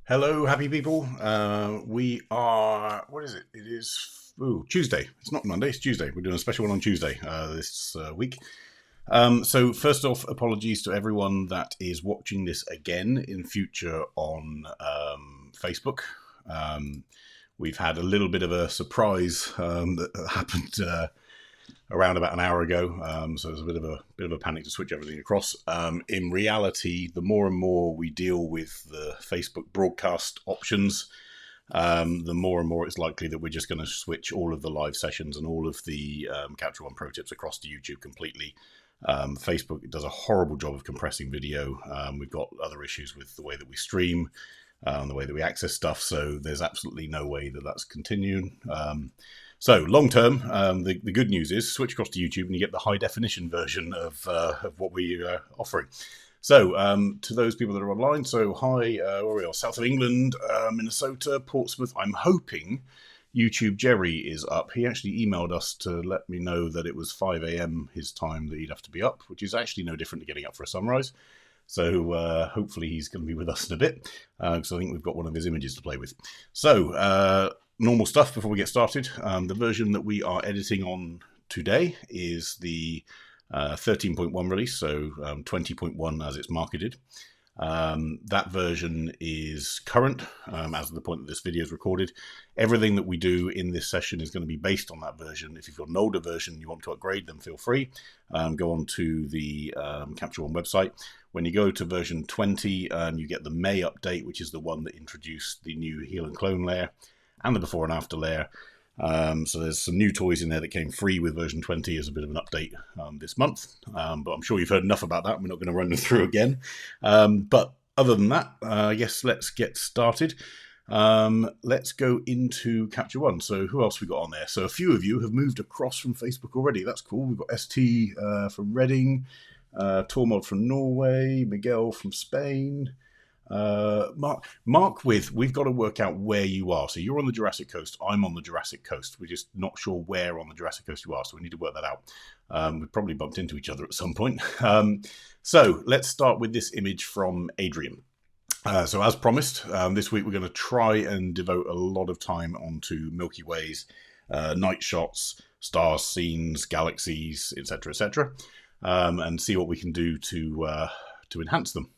Hello, happy people. We are, what is it? It is Tuesday. It's not Monday, it's Tuesday. We're doing a special one on Tuesday this week. So first off, apologies to everyone that is watching this again in future on Facebook. We've had a little bit of a surprise that happened around about an hour ago, so there's a bit of a panic to switch everything across. In reality, the more and more we deal with the Facebook broadcast options, the more and more it's likely that we're just going to switch all of the live sessions and all of the Capture One Pro tips across to YouTube completely. Facebook does a horrible job of compressing video. We've got other issues with the way that we stream, the way that we access stuff, so there's absolutely no way that that's continuing. So long term, the good news is switch across to YouTube and you get the high definition version of what we're offering. So to those people that are online, so hi, where are we are? South of England, Minnesota, Portsmouth. I'm hoping YouTube Jerry is up. He actually emailed us to let me know that it was 5 a.m. his time that he'd have to be up, which is actually no different to getting up for a sunrise. So hopefully he's going to be with us in a bit, because I think we've got one of his images to play with. So normal stuff before we get started. The version that we are editing on today is the 13.1 release, so 20.1 as it's marketed. That version is current as of the point that this video is recorded. Everything that we do in this session is going to be based on that version. If you've got an older version you want to upgrade, then feel free. Go on to the Capture One website. When you go to version 20, you get the May update, which is the one that introduced the new Heal and Clone layer and the before and after layer. So there's some new toys in there that came free with version 20 as a bit of an update this month. But I'm sure you've heard enough about that. We're not going to run them through again. But other than that, I guess let's get started. Let's go into Capture One. So who else we got on there? So a few of you have moved across from Facebook already. That's cool. We've got ST from Reading, Tormod from Norway, Miguel from Spain. Mark we've got to work out where you are. So you're on the Jurassic Coast, I'm on the Jurassic Coast. We're just not sure where on the Jurassic Coast you are, so we need to work that out. We've probably bumped into each other at some point. So let's start with this image from Adrian. So as promised, this week we're going to try and devote a lot of time onto Milky Ways, night shots, stars, scenes, galaxies, etc., and see what we can do to enhance them.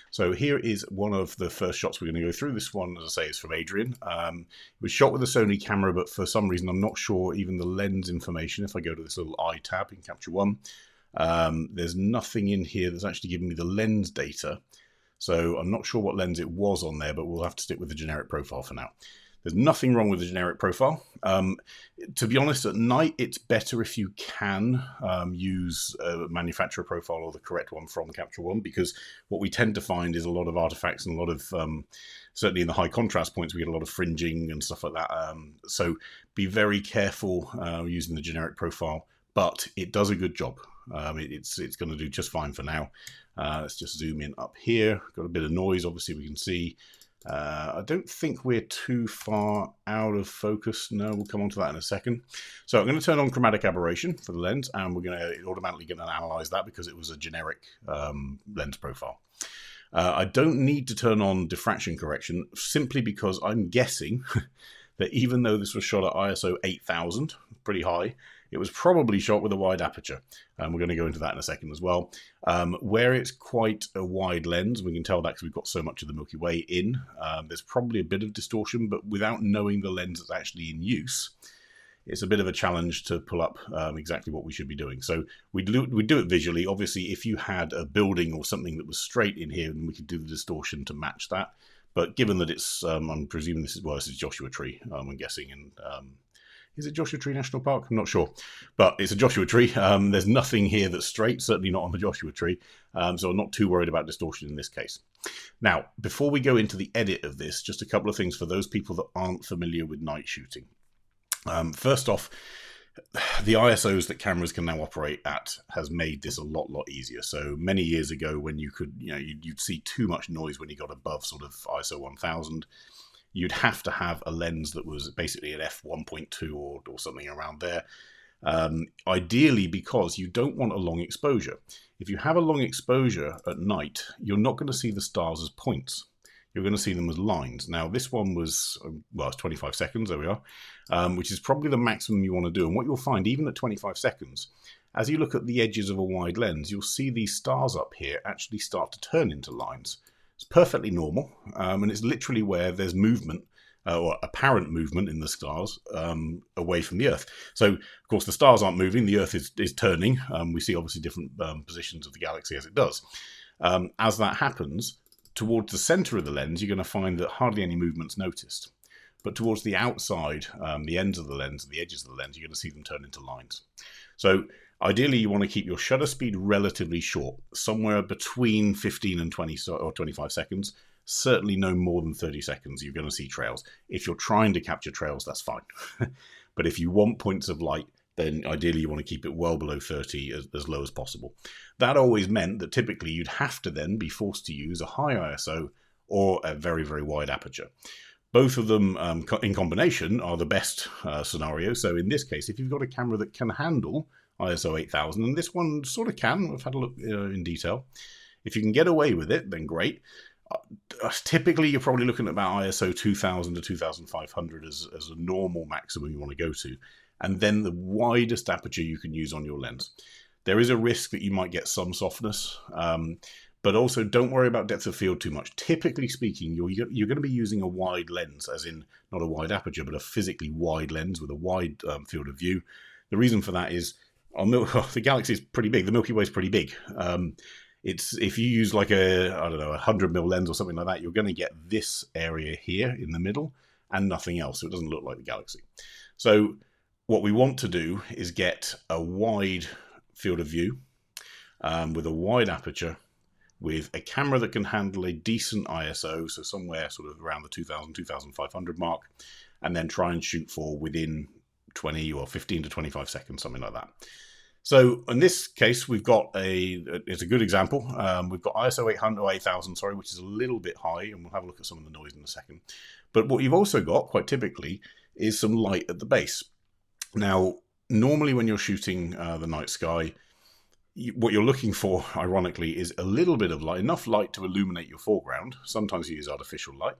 So here is one of the first shots we're going to go through. This one, as I say, is from Adrian. It was shot with a Sony camera, but for some reason I'm not sure even the lens information. If I go to this little I tab in Capture One, there's nothing in here that's actually giving me the lens data. So I'm not sure what lens it was on there, but we'll have to stick with the generic profile for now. There's nothing wrong with the generic profile. To be honest, at night, it's better if you can use a manufacturer profile or the correct one from Capture One, because what we tend to find is a lot of artifacts and a lot of, certainly in the high contrast points, we get a lot of fringing and stuff like that. So be very careful using the generic profile, but it does a good job. It's going to do just fine for now. Let's just zoom in up here. Got a bit of noise, obviously we can see. I don't think we're too far out of focus. No, we'll come on to that in a second. So I'm going to turn on chromatic aberration for the lens, and we're going to automatically going to analyze that because it was a generic lens profile. I don't need to turn on diffraction correction simply because I'm guessing that even though this was shot at ISO 8000, pretty high, it was probably shot with a wide aperture. And we're going to go into that in a second as well. Where it's quite a wide lens, we can tell that because we've got so much of the Milky Way in. There's probably a bit of distortion, but without knowing the lens that's actually in use, it's a bit of a challenge to pull up exactly what we should be doing. So we do it visually. Obviously, if you had a building or something that was straight in here, then we could do the distortion to match that. But given that it's, I'm presuming this is Joshua Tree, I'm guessing, and is it Joshua Tree National Park? I'm not sure, but it's a Joshua Tree. There's nothing here that's straight, certainly not on the Joshua Tree, so I'm not too worried about distortion in this case. Now, before we go into the edit of this, just a couple of things for those people that aren't familiar with night shooting. First off, the ISOs that cameras can now operate at has made this a lot easier. So many years ago, when you could, you'd see too much noise when you got above sort of ISO 1000. You'd have to have a lens that was basically an f1.2 or something around there. Ideally, because you don't want a long exposure. If you have a long exposure at night, you're not going to see the stars as points. you're going to see them as lines. Now, this one was, well, it's 25 seconds, there we are, which is probably the maximum you want to do. And what you'll find, even at 25 seconds, as you look at the edges of a wide lens, you'll see these stars up here actually start to turn into lines. It's perfectly normal, and it's literally where there's movement, or apparent movement in the stars away from the Earth. So, of course, the stars aren't moving, the Earth is turning. We see obviously different positions of the galaxy as it does. As that happens, towards the center of the lens, you're going to find that hardly any movement's noticed. But towards the outside, the ends of the lens, the edges of the lens, you're going to see them turn into lines. So ideally, you want to keep your shutter speed relatively short, somewhere between 15 and 20 or 25 seconds. Certainly no more than 30 seconds, you're going to see trails. If you're trying to capture trails, that's fine. But if you want points of light, then ideally you want to keep it well below 30, as low as possible. That always meant that typically you'd have to then be forced to use a high ISO or a very, very wide aperture. Both of them in combination are the best scenario. So in this case, if you've got a camera that can handle ISO 8000, and this one sort of can, I've had a look in detail. If you can get away with it, then great. Typically, you're probably looking at about ISO 2000 to 2500 as a normal maximum you want to go to, and then the widest aperture you can use on your lens. There is a risk that you might get some softness, but also don't worry about depth of field too much. Typically speaking, you're going to be using a wide lens, as in not a wide aperture, but a physically wide lens with a wide field of view. The reason for that is the galaxy is pretty big. The Milky Way is pretty big. If you use like a 100mm lens or something like that, you're going to get this area here in the middle and nothing else. So it doesn't look like the galaxy. So what we want to do is get a wide field of view with a wide aperture, with a camera that can handle a decent ISO, so somewhere sort of around the 2000, 2500 mark, and then try and shoot for within 20 or 15 to 25 seconds, something like that. So in this case, we've got it's a good example. We've got ISO 800 or 8000, sorry, which is a little bit high, and we'll have a look at some of the noise in a second. But what you've also got, quite typically, is some light at the base. Now, normally when you're shooting the night sky, what you're looking for, ironically, is a little bit of light, enough light to illuminate your foreground. Sometimes you use artificial light.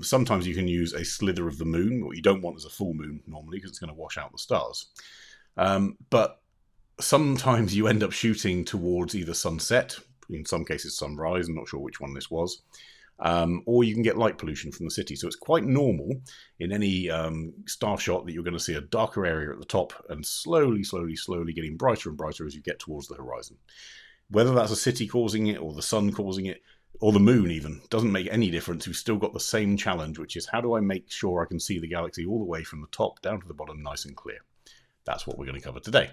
Sometimes you can use a slither of the moon. What you don't want is a full moon normally, because it's going to wash out the stars. But sometimes you end up shooting towards either sunset, in some cases sunrise, I'm not sure which one this was, or you can get light pollution from the city. So it's quite normal in any star shot that you're going to see a darker area at the top and slowly getting brighter and brighter as you get towards the horizon. Whether that's a city causing it, or the sun causing it, or the moon even, doesn't make any difference. We've still got the same challenge, which is how do I make sure I can see the galaxy all the way from the top down to the bottom nice and clear. That's what we're going to cover today.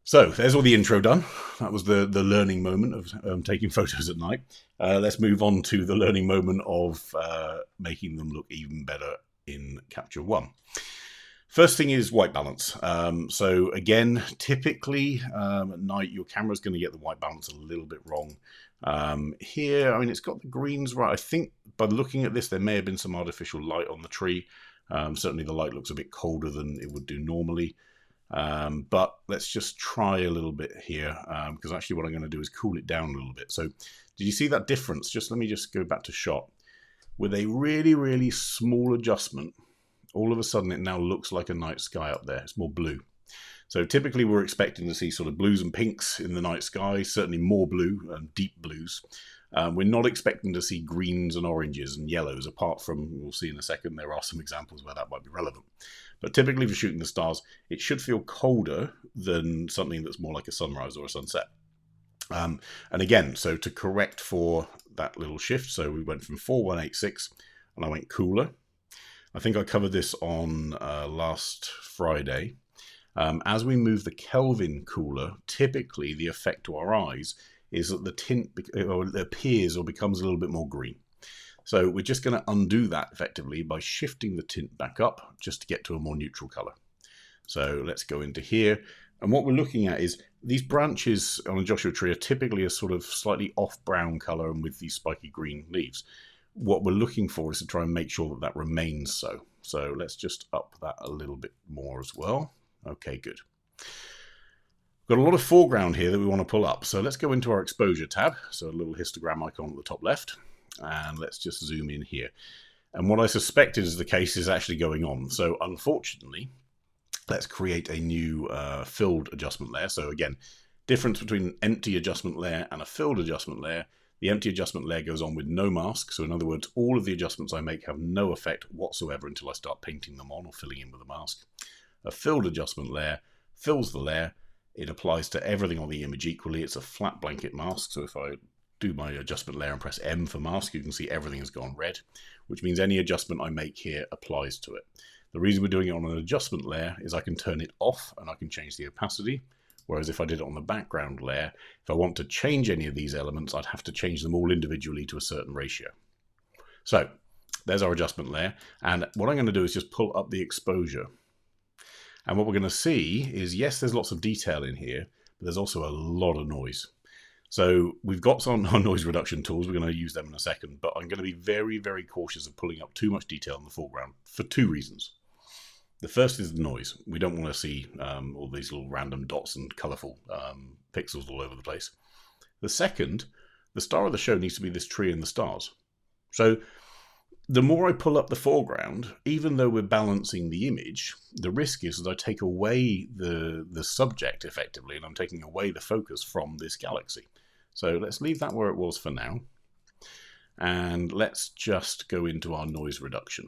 So there's all the intro done. That was the learning moment of taking photos at night. Let's move on to the learning moment of making them look even better in Capture One. First thing is white balance. So again, typically at night, your camera's going to get the white balance a little bit wrong. Here, I mean, it's got the greens right. I think by looking at this, there may have been some artificial light on the tree. Certainly the light looks a bit colder than it would do normally. But let's just try a little bit here, because actually what I'm going to do is cool it down a little bit. So did you see that difference? Let me just go back to shot. With a really, really small adjustment, all of a sudden it now looks like a night sky up there. It's more blue. So typically we're expecting to see sort of blues and pinks in the night sky, certainly more blue and deep blues. We're not expecting to see greens and oranges and yellows, apart from, we'll see in a second, there are some examples where that might be relevant. But typically for shooting the stars, it should feel colder than something that's more like a sunrise or a sunset. And again, so to correct for that little shift, so we went from 4186 and I went cooler. I think I covered this on last Friday. As we move the Kelvin cooler, typically the effect to our eyes is that the tint appears or becomes a little bit more green. So we're just going to undo that effectively by shifting the tint back up just to get to a more neutral color. So let's go into here. And what we're looking at is these branches on a Joshua tree are typically a sort of slightly off brown color and with these spiky green leaves. What we're looking for is to try and make sure that that remains so. So let's just up that a little bit more as well. Okay, good. Got a lot of foreground here that we want to pull up. So let's go into our exposure tab. So a little histogram icon at the top left. And let's just zoom in here. And what I suspected is the case is actually going on. So unfortunately, let's create a new filled adjustment layer. So again, difference between an empty adjustment layer and a filled adjustment layer. The empty adjustment layer goes on with no mask. So in other words, all of the adjustments I make have no effect whatsoever until I start painting them on or filling in with a mask. A filled adjustment layer fills the layer. It applies to everything on the image equally. It's a flat blanket mask. So if I do my adjustment layer and press M for mask, you can see everything has gone red, which means any adjustment I make here applies to it. The reason we're doing it on an adjustment layer is I can turn it off and I can change the opacity. Whereas if I did it on the background layer, if I want to change any of these elements, I'd have to change them all individually to a certain ratio. So there's our adjustment layer. And what I'm going to do is just pull up the exposure. And what we're going to see is, yes, there's lots of detail in here, but there's also a lot of noise. So we've got some noise reduction tools. We're going to use them in a second, but I'm going to be very, very cautious of pulling up too much detail in the foreground for two reasons. The first is the noise. We don't want to see all these little random dots and colourful pixels all over the place. The second, the star of the show needs to be this tree and the stars. So the more I pull up the foreground, even though we're balancing the image, the risk is that I take away the subject effectively, and I'm taking away the focus from this galaxy. So let's leave that where it was for now. And let's just go into our noise reduction.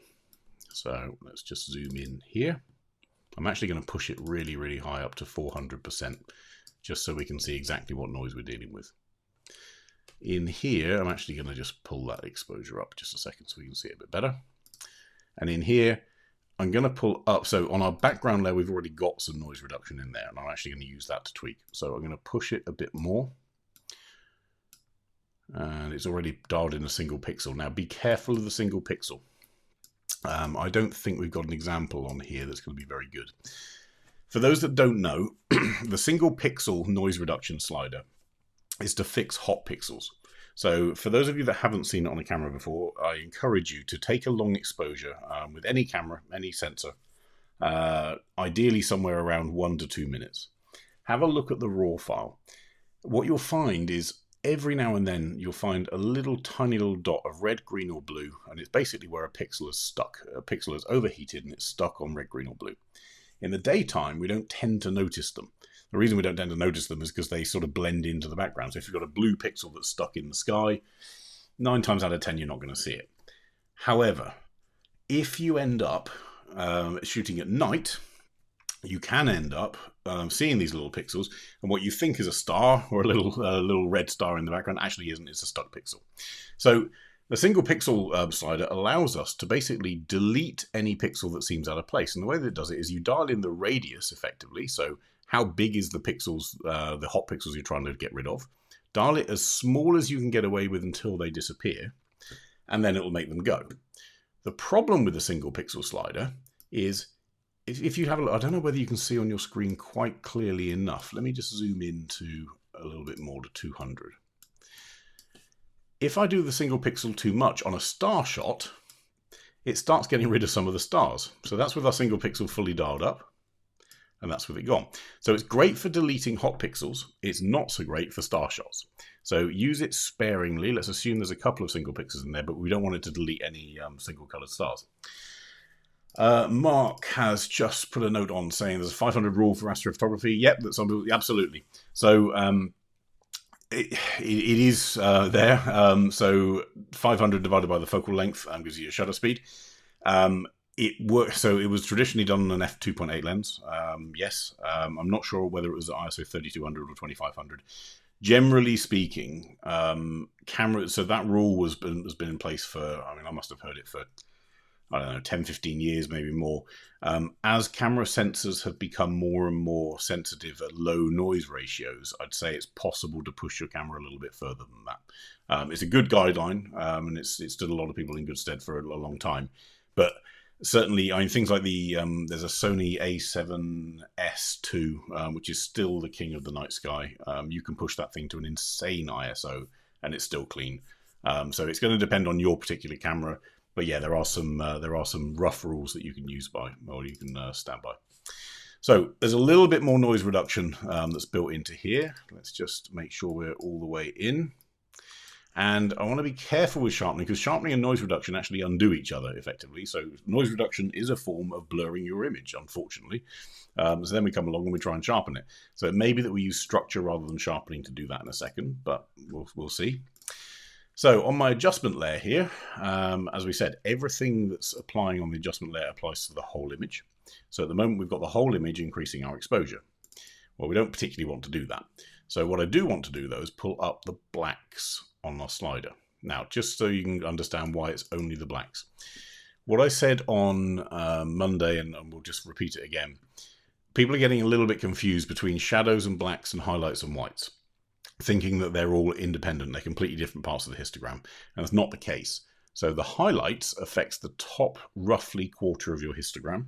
So let's just zoom in here. I'm actually going to push it really, really high up to 400%, just so we can see exactly what noise we're dealing with. In here, I'm actually going to just pull that exposure up just a second so we can see it a bit better. And in here, I'm going to pull up. So on our background layer, we've already got some noise reduction in there, and I'm actually going to use that to tweak. So I'm going to push it a bit more. And it's already dialed in a single pixel. Now be careful of the single pixel. I don't think we've got an example on here that's going to be very good. For those that don't know, the single pixel noise reduction slider is to fix hot pixels. So for those of you that haven't seen it on a camera before, I encourage you to take a long exposure with any camera, any sensor, ideally somewhere around 1 to 2 minutes. Have a look at the raw file. What you'll find is every now and then you'll find a tiny little dot of red, green or blue, and it's basically where a pixel is stuck. A pixel is overheated and it's stuck on red, green or blue. In the daytime, we don't tend to notice them. The reason we don't tend to notice them is because they sort of blend into the background. So if you've got a blue pixel that's stuck in the sky, 9 times out of 10 you're not going to see it. However, if you end up shooting at night, you can end up seeing these little pixels, and what you think is a star or a little red star in the background actually isn't. It's a stuck pixel. So the single pixel slider allows us to basically delete any pixel that seems out of place. And the way that it does it is you dial in the radius effectively. So how big is the pixels, the hot pixels you're trying to get rid of? Dial it as small as you can get away with until they disappear, and then it will make them go. The problem with the single pixel slider is if you have a look, I don't know whether you can see on your screen quite clearly enough. Let me just zoom into a little bit more to 200. If I do the single pixel too much on a star shot, it starts getting rid of some of the stars. So that's with our single pixel fully dialed up, and that's with it gone. So it's great for deleting hot pixels. It's not so great for star shots. So use it sparingly. Let's assume there's a couple of single pixels in there, but we don't want it to delete any single colored stars. Mark has just put a note on saying there's a 500 rule for astrophotography. Yep, that's absolutely. So it is there. So 500 divided by the focal length gives you a shutter speed. It works. So it was traditionally done on an f2.8 lens. Yes, I'm not sure whether it was ISO 3200 or 2500. Generally speaking, cameras. So that rule has been in place for. I mean, I must have heard it for, I don't know, 10, 15 years, maybe more. As camera sensors have become more and more sensitive at low noise ratios, I'd say it's possible to push your camera a little bit further than that. It's a good guideline, and it's stood a lot of people in good stead for a long time. But certainly, I mean, things like there's a Sony A7S II, which is still the king of the night sky. You can push that thing to an insane ISO, and it's still clean. So it's going to depend on your particular camera. But yeah, there are some rough rules that you can use by, or you can stand by. So there's a little bit more noise reduction that's built into here. Let's just make sure we're all the way in. And I want to be careful with sharpening, because sharpening and noise reduction actually undo each other effectively. So noise reduction is a form of blurring your image, unfortunately. So then we come along and we try and sharpen it. So it may be that we use structure rather than sharpening to do that in a second, but we'll see. So on my adjustment layer here, as we said, everything that's applying on the adjustment layer applies to the whole image. So at the moment we've got the whole image increasing our exposure. Well, we don't particularly want to do that. So what I do want to do though is pull up the blacks on our slider. Now, just so you can understand why it's only the blacks. What I said on Monday, and we'll just repeat it again, people are getting a little bit confused between shadows and blacks and highlights and whites, thinking that they're all independent. They're completely different parts of the histogram, and that's not the case. So the highlights affects the top roughly quarter of your histogram,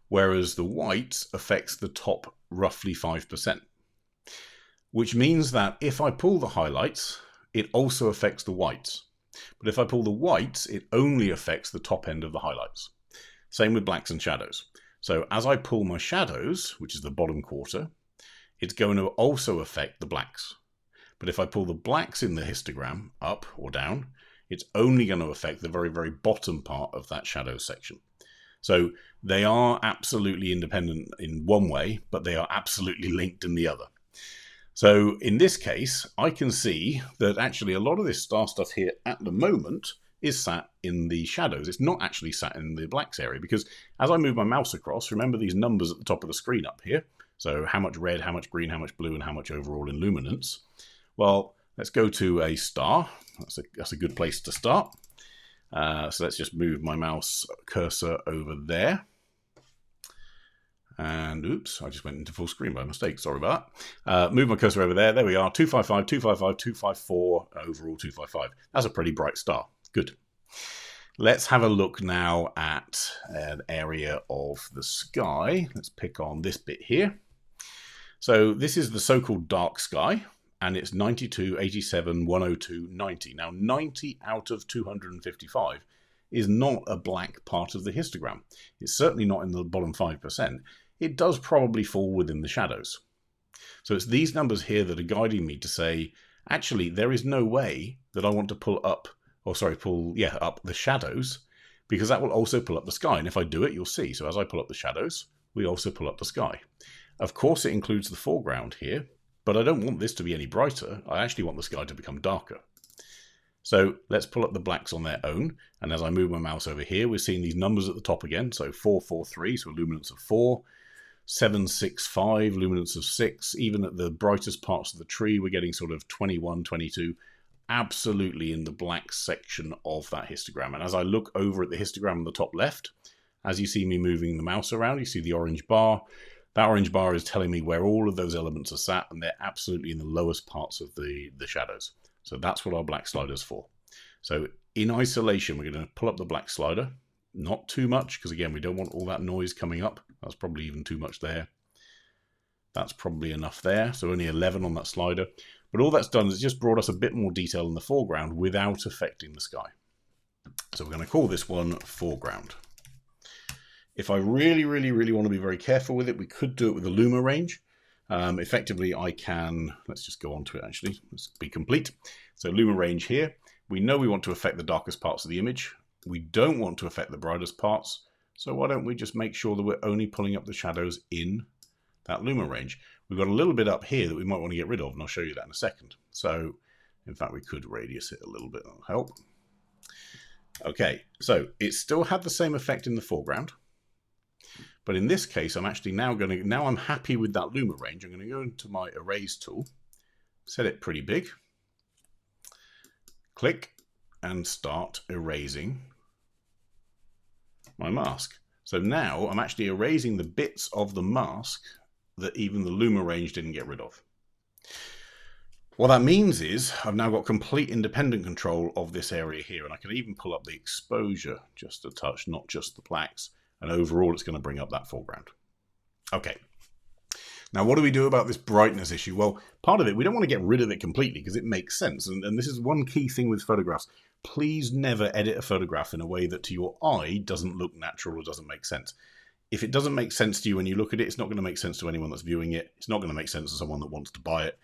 whereas the whites affects the top roughly 5%. Which means that if I pull the highlights, it also affects the whites. But if I pull the whites, it only affects the top end of the highlights. Same with blacks and shadows. So as I pull my shadows, which is the bottom quarter, it's going to also affect the blacks. But if I pull the blacks in the histogram up or down, it's only going to affect the very, very bottom part of that shadow section. So they are absolutely independent in one way, but they are absolutely linked in the other. So in this case, I can see that actually a lot of this star stuff here at the moment is sat in the shadows. It's not actually sat in the blacks area, because as I move my mouse across, remember these numbers at the top of the screen up here. So how much red, how much green, how much blue, and how much overall in luminance. Well, let's go to a star. That's a good place to start. So let's just move my mouse cursor over there. And oops, I just went into full screen by mistake. Sorry about that. Move my cursor over there. There we are. 255, 255, 254, overall 255. That's a pretty bright star. Good. Let's have a look now at an area of the sky. Let's pick on this bit here. So this is the so-called dark sky, and it's 92, 87, 102, 90. Now 90 out of 255 is not a black part of the histogram. It's certainly not in the bottom 5%. It does probably fall within the shadows. So it's these numbers here that are guiding me to say, actually, there is no way that I want to pull up the shadows, because that will also pull up the sky. And if I do it, you'll see. So as I pull up the shadows, we also pull up the sky. Of course, it includes the foreground here, but I don't want this to be any brighter. I actually want the sky to become darker. So let's pull up the blacks on their own. And as I move my mouse over here, we're seeing these numbers at the top again. So 443, so a luminance of 4. 765, luminance of 6. Even at the brightest parts of the tree, we're getting sort of 21, 22. Absolutely in the black section of that histogram. And as I look over at the histogram on the top left, as you see me moving the mouse around, you see the orange bar. That orange bar is telling me where all of those elements are sat, and they're absolutely in the lowest parts of the shadows. So that's what our black slider's for. So in isolation, we're going to pull up the black slider. Not too much, because again, we don't want all that noise coming up. That's probably even too much there. That's probably enough there. So only 11 on that slider. But all that's done is just brought us a bit more detail in the foreground without affecting the sky. So we're going to call this one foreground. If I really, really, really want to be very careful with it, we could do it with the luma range. Effectively, I can, let's just go on to it actually. Let's be complete. So luma range here. We know we want to affect the darkest parts of the image. We don't want to affect the brightest parts. So why don't we just make sure that we're only pulling up the shadows in that luma range. We've got a little bit up here that we might want to get rid of, and I'll show you that in a second. So in fact, we could radius it a little bit. That'll help. Okay, so it still had the same effect in the foreground. But in this case, I'm actually now I'm happy with that luma range. I'm going to go into my erase tool, set it pretty big, click, and start erasing my mask. So now I'm actually erasing the bits of the mask that even the luma range didn't get rid of. What that means is I've now got complete independent control of this area here, and I can even pull up the exposure just a touch, not just the blacks, and overall it's going to bring up that foreground. Okay. Now, what do we do about this brightness issue? Well, part of it, we don't want to get rid of it completely because it makes sense. And this is one key thing with photographs. Please never edit a photograph in a way that to your eye doesn't look natural or doesn't make sense. If it doesn't make sense to you when you look at it, it's not going to make sense to anyone that's viewing it. It's not going to make sense to someone that wants to buy it.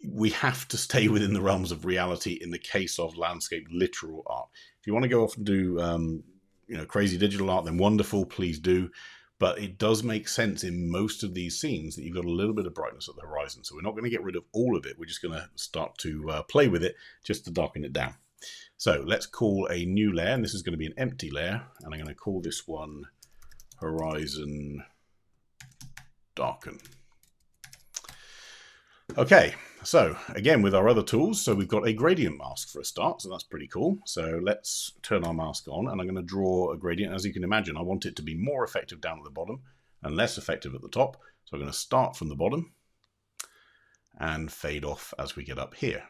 we have to stay within the realms of reality in the case of landscape literal art. If you want to go off and do crazy digital art, then wonderful, please do. But it does make sense in most of these scenes that you've got a little bit of brightness at the horizon. So we're not going to get rid of all of it. We're just going to start to play with it just to darken it down. So let's call a new layer, and this is going to be an empty layer. And I'm going to call this one Horizon Darken. Okay, so again with our other tools, so we've got a gradient mask for a start, so that's pretty cool. So let's turn our mask on, and I'm going to draw a gradient. As you can imagine, I want it to be more effective down at the bottom and less effective at the top. So I'm going to start from the bottom and fade off as we get up here.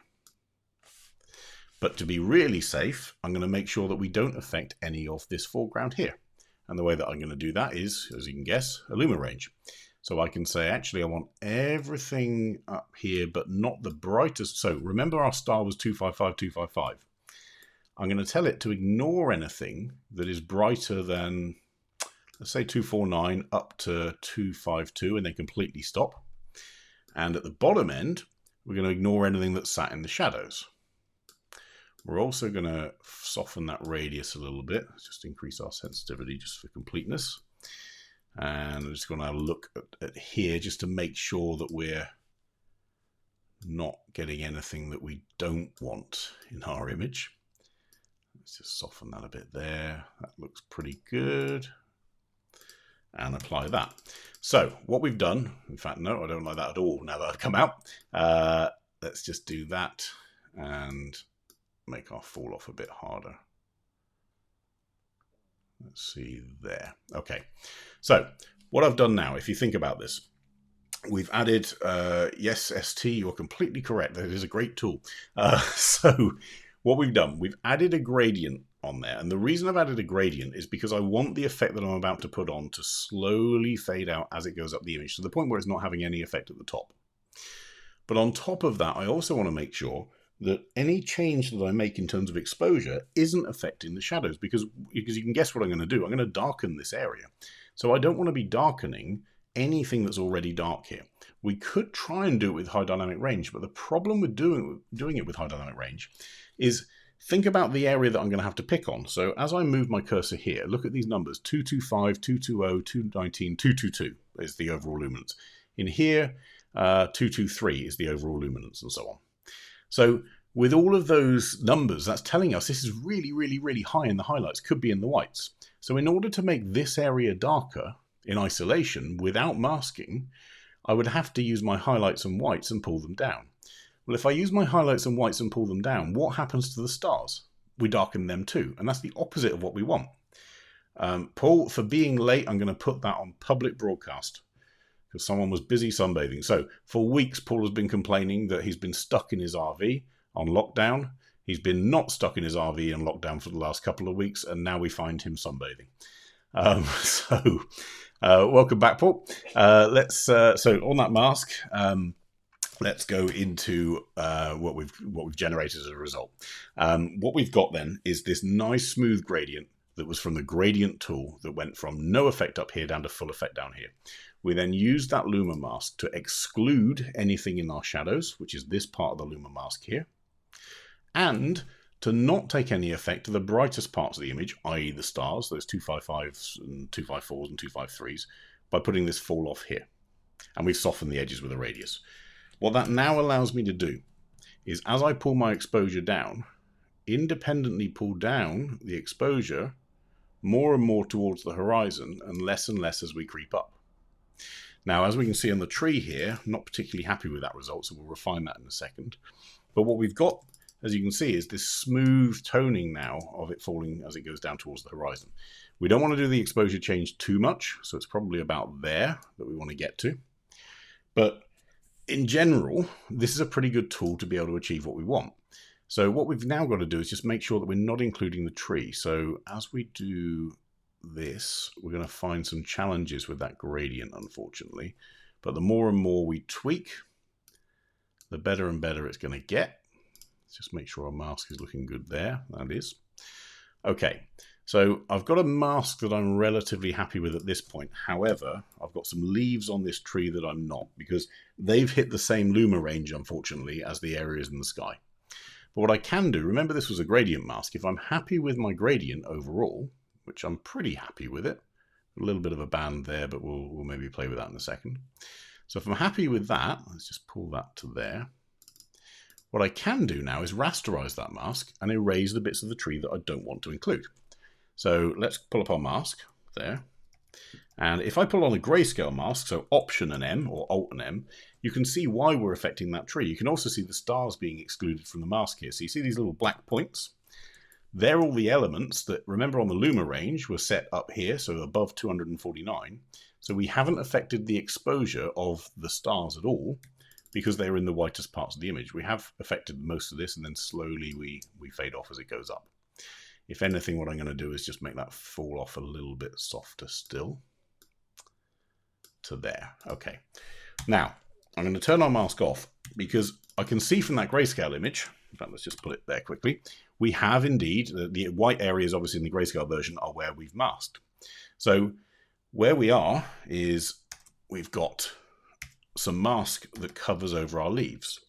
But to be really safe, I'm going to make sure that we don't affect any of this foreground here. And the way that I'm going to do that is, as you can guess, a luma range. So I can say, actually, I want everything up here, but not the brightest. So remember our star was 255, 255. I'm going to tell it to ignore anything that is brighter than, let's say 249 up to 252, and then completely stop. And at the bottom end, we're going to ignore anything that's sat in the shadows. We're also going to soften that radius a little bit, just increase our sensitivity just for completeness. And I'm just going to look at here just to make sure that we're not getting anything that we don't want in our image. Let's just soften that a bit there. That looks pretty good. And apply that. So what we've done, in fact, no, I don't like that at all now that I've come out. Let's just do that and make our fall off a bit harder. Let's see there. Okay, so what I've done now, if you think about this, we've added, yes, ST, you're completely correct. That is a great tool. So what we've done, we've added a gradient on there. And the reason I've added a gradient is because I want the effect that I'm about to put on to slowly fade out as it goes up the image to the point where it's not having any effect at the top. But on top of that, I also want to make sure that any change that I make in terms of exposure isn't affecting the shadows, because you can guess what I'm going to do. I'm going to darken this area. So I don't want to be darkening anything that's already dark here. We could try and do it with high dynamic range, but the problem with doing it with high dynamic range is think about the area that I'm going to have to pick on. So as I move my cursor here, look at these numbers, 225, 220, 219, 222 is the overall luminance. In here, 223 is the overall luminance, and so on. So with all of those numbers, that's telling us this is really, really, really high in the highlights, could be in the whites. So in order to make this area darker in isolation without masking, I would have to use my highlights and whites and pull them down. Well, if I use my highlights and whites and pull them down, what happens to the stars? We darken them too, and that's the opposite of what we want. Paul, for being late, I'm going to put that on public broadcast, because someone was busy sunbathing. So for weeks, Paul has been complaining that he's been stuck in his RV on lockdown. He's been not stuck in his RV on lockdown for the last couple of weeks, and now we find him sunbathing. Welcome back, Paul. So on that mask, let's go into what we've generated as a result. What we've got then is this nice smooth gradient that was from the gradient tool that went from no effect up here down to full effect down here. We then used that luma mask to exclude anything in our shadows, which is this part of the luma mask here, and to not take any effect to the brightest parts of the image, i.e. the stars, those 255s and 254s and 253s, by putting this fall off here. And we've softened the edges with a radius. What that now allows me to do is, as I pull my exposure down, independently pull down the exposure more and more towards the horizon and less as we creep up. Now, as we can see on the tree here, I'm not particularly happy with that result, so we'll refine that in a second. But what we've got, as you can see, is this smooth toning now of it falling as it goes down towards the horizon. We don't want to do the exposure change too much, so it's probably about there that we want to get to. But in general, this is a pretty good tool to be able to achieve what we want. So what we've now got to do is just make sure that we're not including the tree. So as we do this, we're going to find some challenges with that gradient, unfortunately. But the more and more we tweak, the better and better it's going to get. Let's just make sure our mask is looking good there. That is. Okay, So I've got a mask that I'm relatively happy with at this point. However, I've got some leaves on this tree that I'm not, because they've hit the same luma range, unfortunately, as the areas in the sky. But what I can do, remember this was a gradient mask, if I'm happy with my gradient overall, which I'm pretty happy with it, a little bit of a band there, but we'll maybe play with that in a second. So if I'm happy with that, let's just pull that to there. What I can do now is rasterize that mask and erase the bits of the tree that I don't want to include. So let's pull up our mask there. And if I pull on a grayscale mask, so Option and M or Alt and M, you can see why we're affecting that tree. You can also see the stars being excluded from the mask here. So you see these little black points? They're all the elements that, remember, on the luma range were set up here, so above 249. So we haven't affected the exposure of the stars at all because they're in the whitest parts of the image. We have affected most of this, and then slowly we fade off as it goes up. If anything, what I'm going to do is just make that fall off a little bit softer still to there. Okay. Now, I'm going to turn our mask off because I can see from that grayscale image, in fact, let's just put it there quickly, we have indeed, the white areas obviously in the grayscale version are where we've masked. So where we are is we've got some mask that covers over our leaves.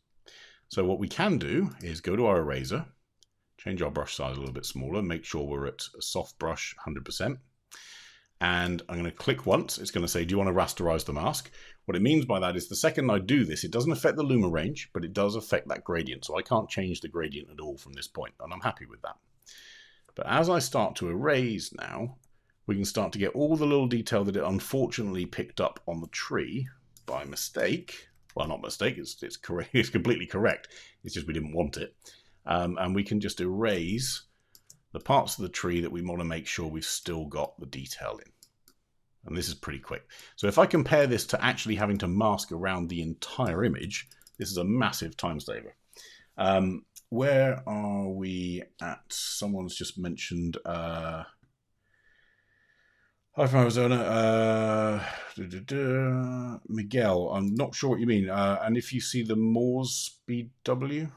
So what we can do is go to our eraser, change our brush size a little bit smaller, make sure we're at a soft brush 100%. And I'm going to click once. It's going to say, do you want to rasterize the mask? What it means by that is the second I do this, it doesn't affect the luma range, but it does affect that gradient. So I can't change the gradient at all from this point, and I'm happy with that. But as I start to erase now, we can start to get all the little detail that it unfortunately picked up on the tree by mistake. Well, not mistake, it's correct. It's completely correct. It's just we didn't want it. And we can just erase the parts of the tree that we want to make sure we've still got the detail in. And this is pretty quick. So if I compare this to actually having to mask around the entire image, this is a massive time saver. Where are we at? Someone's just mentioned... Hi from Arizona. Miguel, I'm not sure what you mean. And if you see the Moore's BW,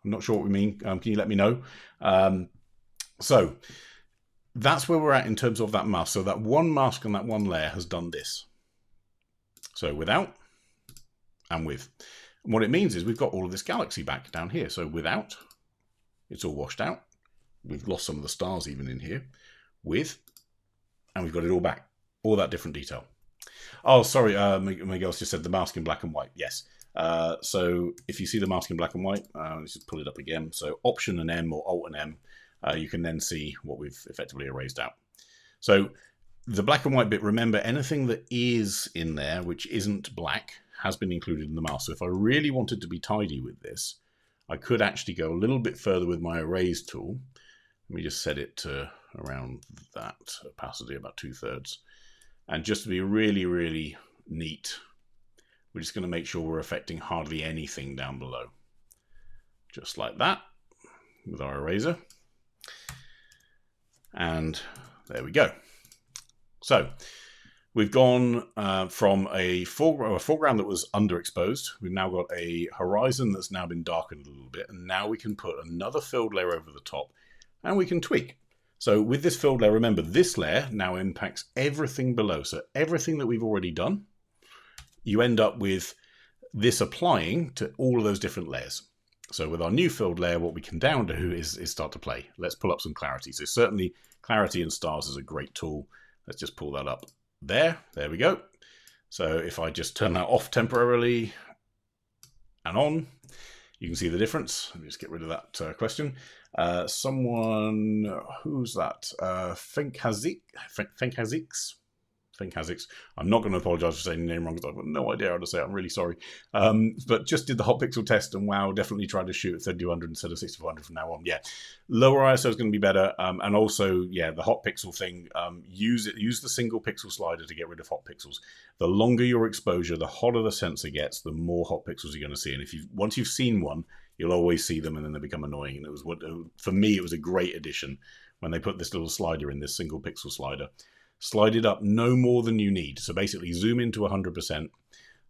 I'm not sure what we mean. Can you let me know? So that's where we're at in terms of that mask. So that one mask on that one layer has done this. So without and with. And what it means is we've got all of this galaxy back down here. So without, it's all washed out. We've lost some of the stars even in here. With, and we've got it all back. All that different detail. Oh, sorry, Miguel just said the mask in black and white. Yes. So if you see the mask in black and white, let's just pull it up again. So Option and M or Alt and M, you can then see what we've effectively erased out. So the black and white bit, remember, anything that is in there which isn't black has been included in the mask. So if I really wanted to be tidy with this, I could actually go a little bit further with my erase tool. Let me just set it to around that opacity, about 2/3. And just to be really, really neat, we're just going to make sure we're affecting hardly anything down below. Just like that with our eraser. And there we go. So we've gone from a foreground that was underexposed. We've now got a horizon that's now been darkened a little bit. And now we can put another filled layer over the top and we can tweak. So with this filled layer, remember, this layer now impacts everything below. So everything that we've already done, you end up with this applying to all of those different layers. So with our new filled layer, what we can now do is start to play. Let's pull up some clarity. So certainly clarity in stars is a great tool. Let's just pull that up there. There we go. So if I just turn that off temporarily and on, you can see the difference. Let me just get rid of that question. Someone, who's that? Thinkhaziks. I'm not going to apologize for saying the name wrong because I've got no idea how to say it. I'm really sorry. But just did the hot pixel test, and wow, definitely try to shoot at 3200 instead of 6400 from now on. Yeah, lower ISO is going to be better. And also, yeah, the hot pixel thing, use the single pixel slider to get rid of hot pixels. The longer your exposure, the hotter the sensor gets, the more hot pixels you're going to see. And once you've seen one, you'll always see them, and then they become annoying. And for me, it was a great addition when they put this little slider in, this single pixel slider. Slide it up no more than you need. So basically zoom into 100%,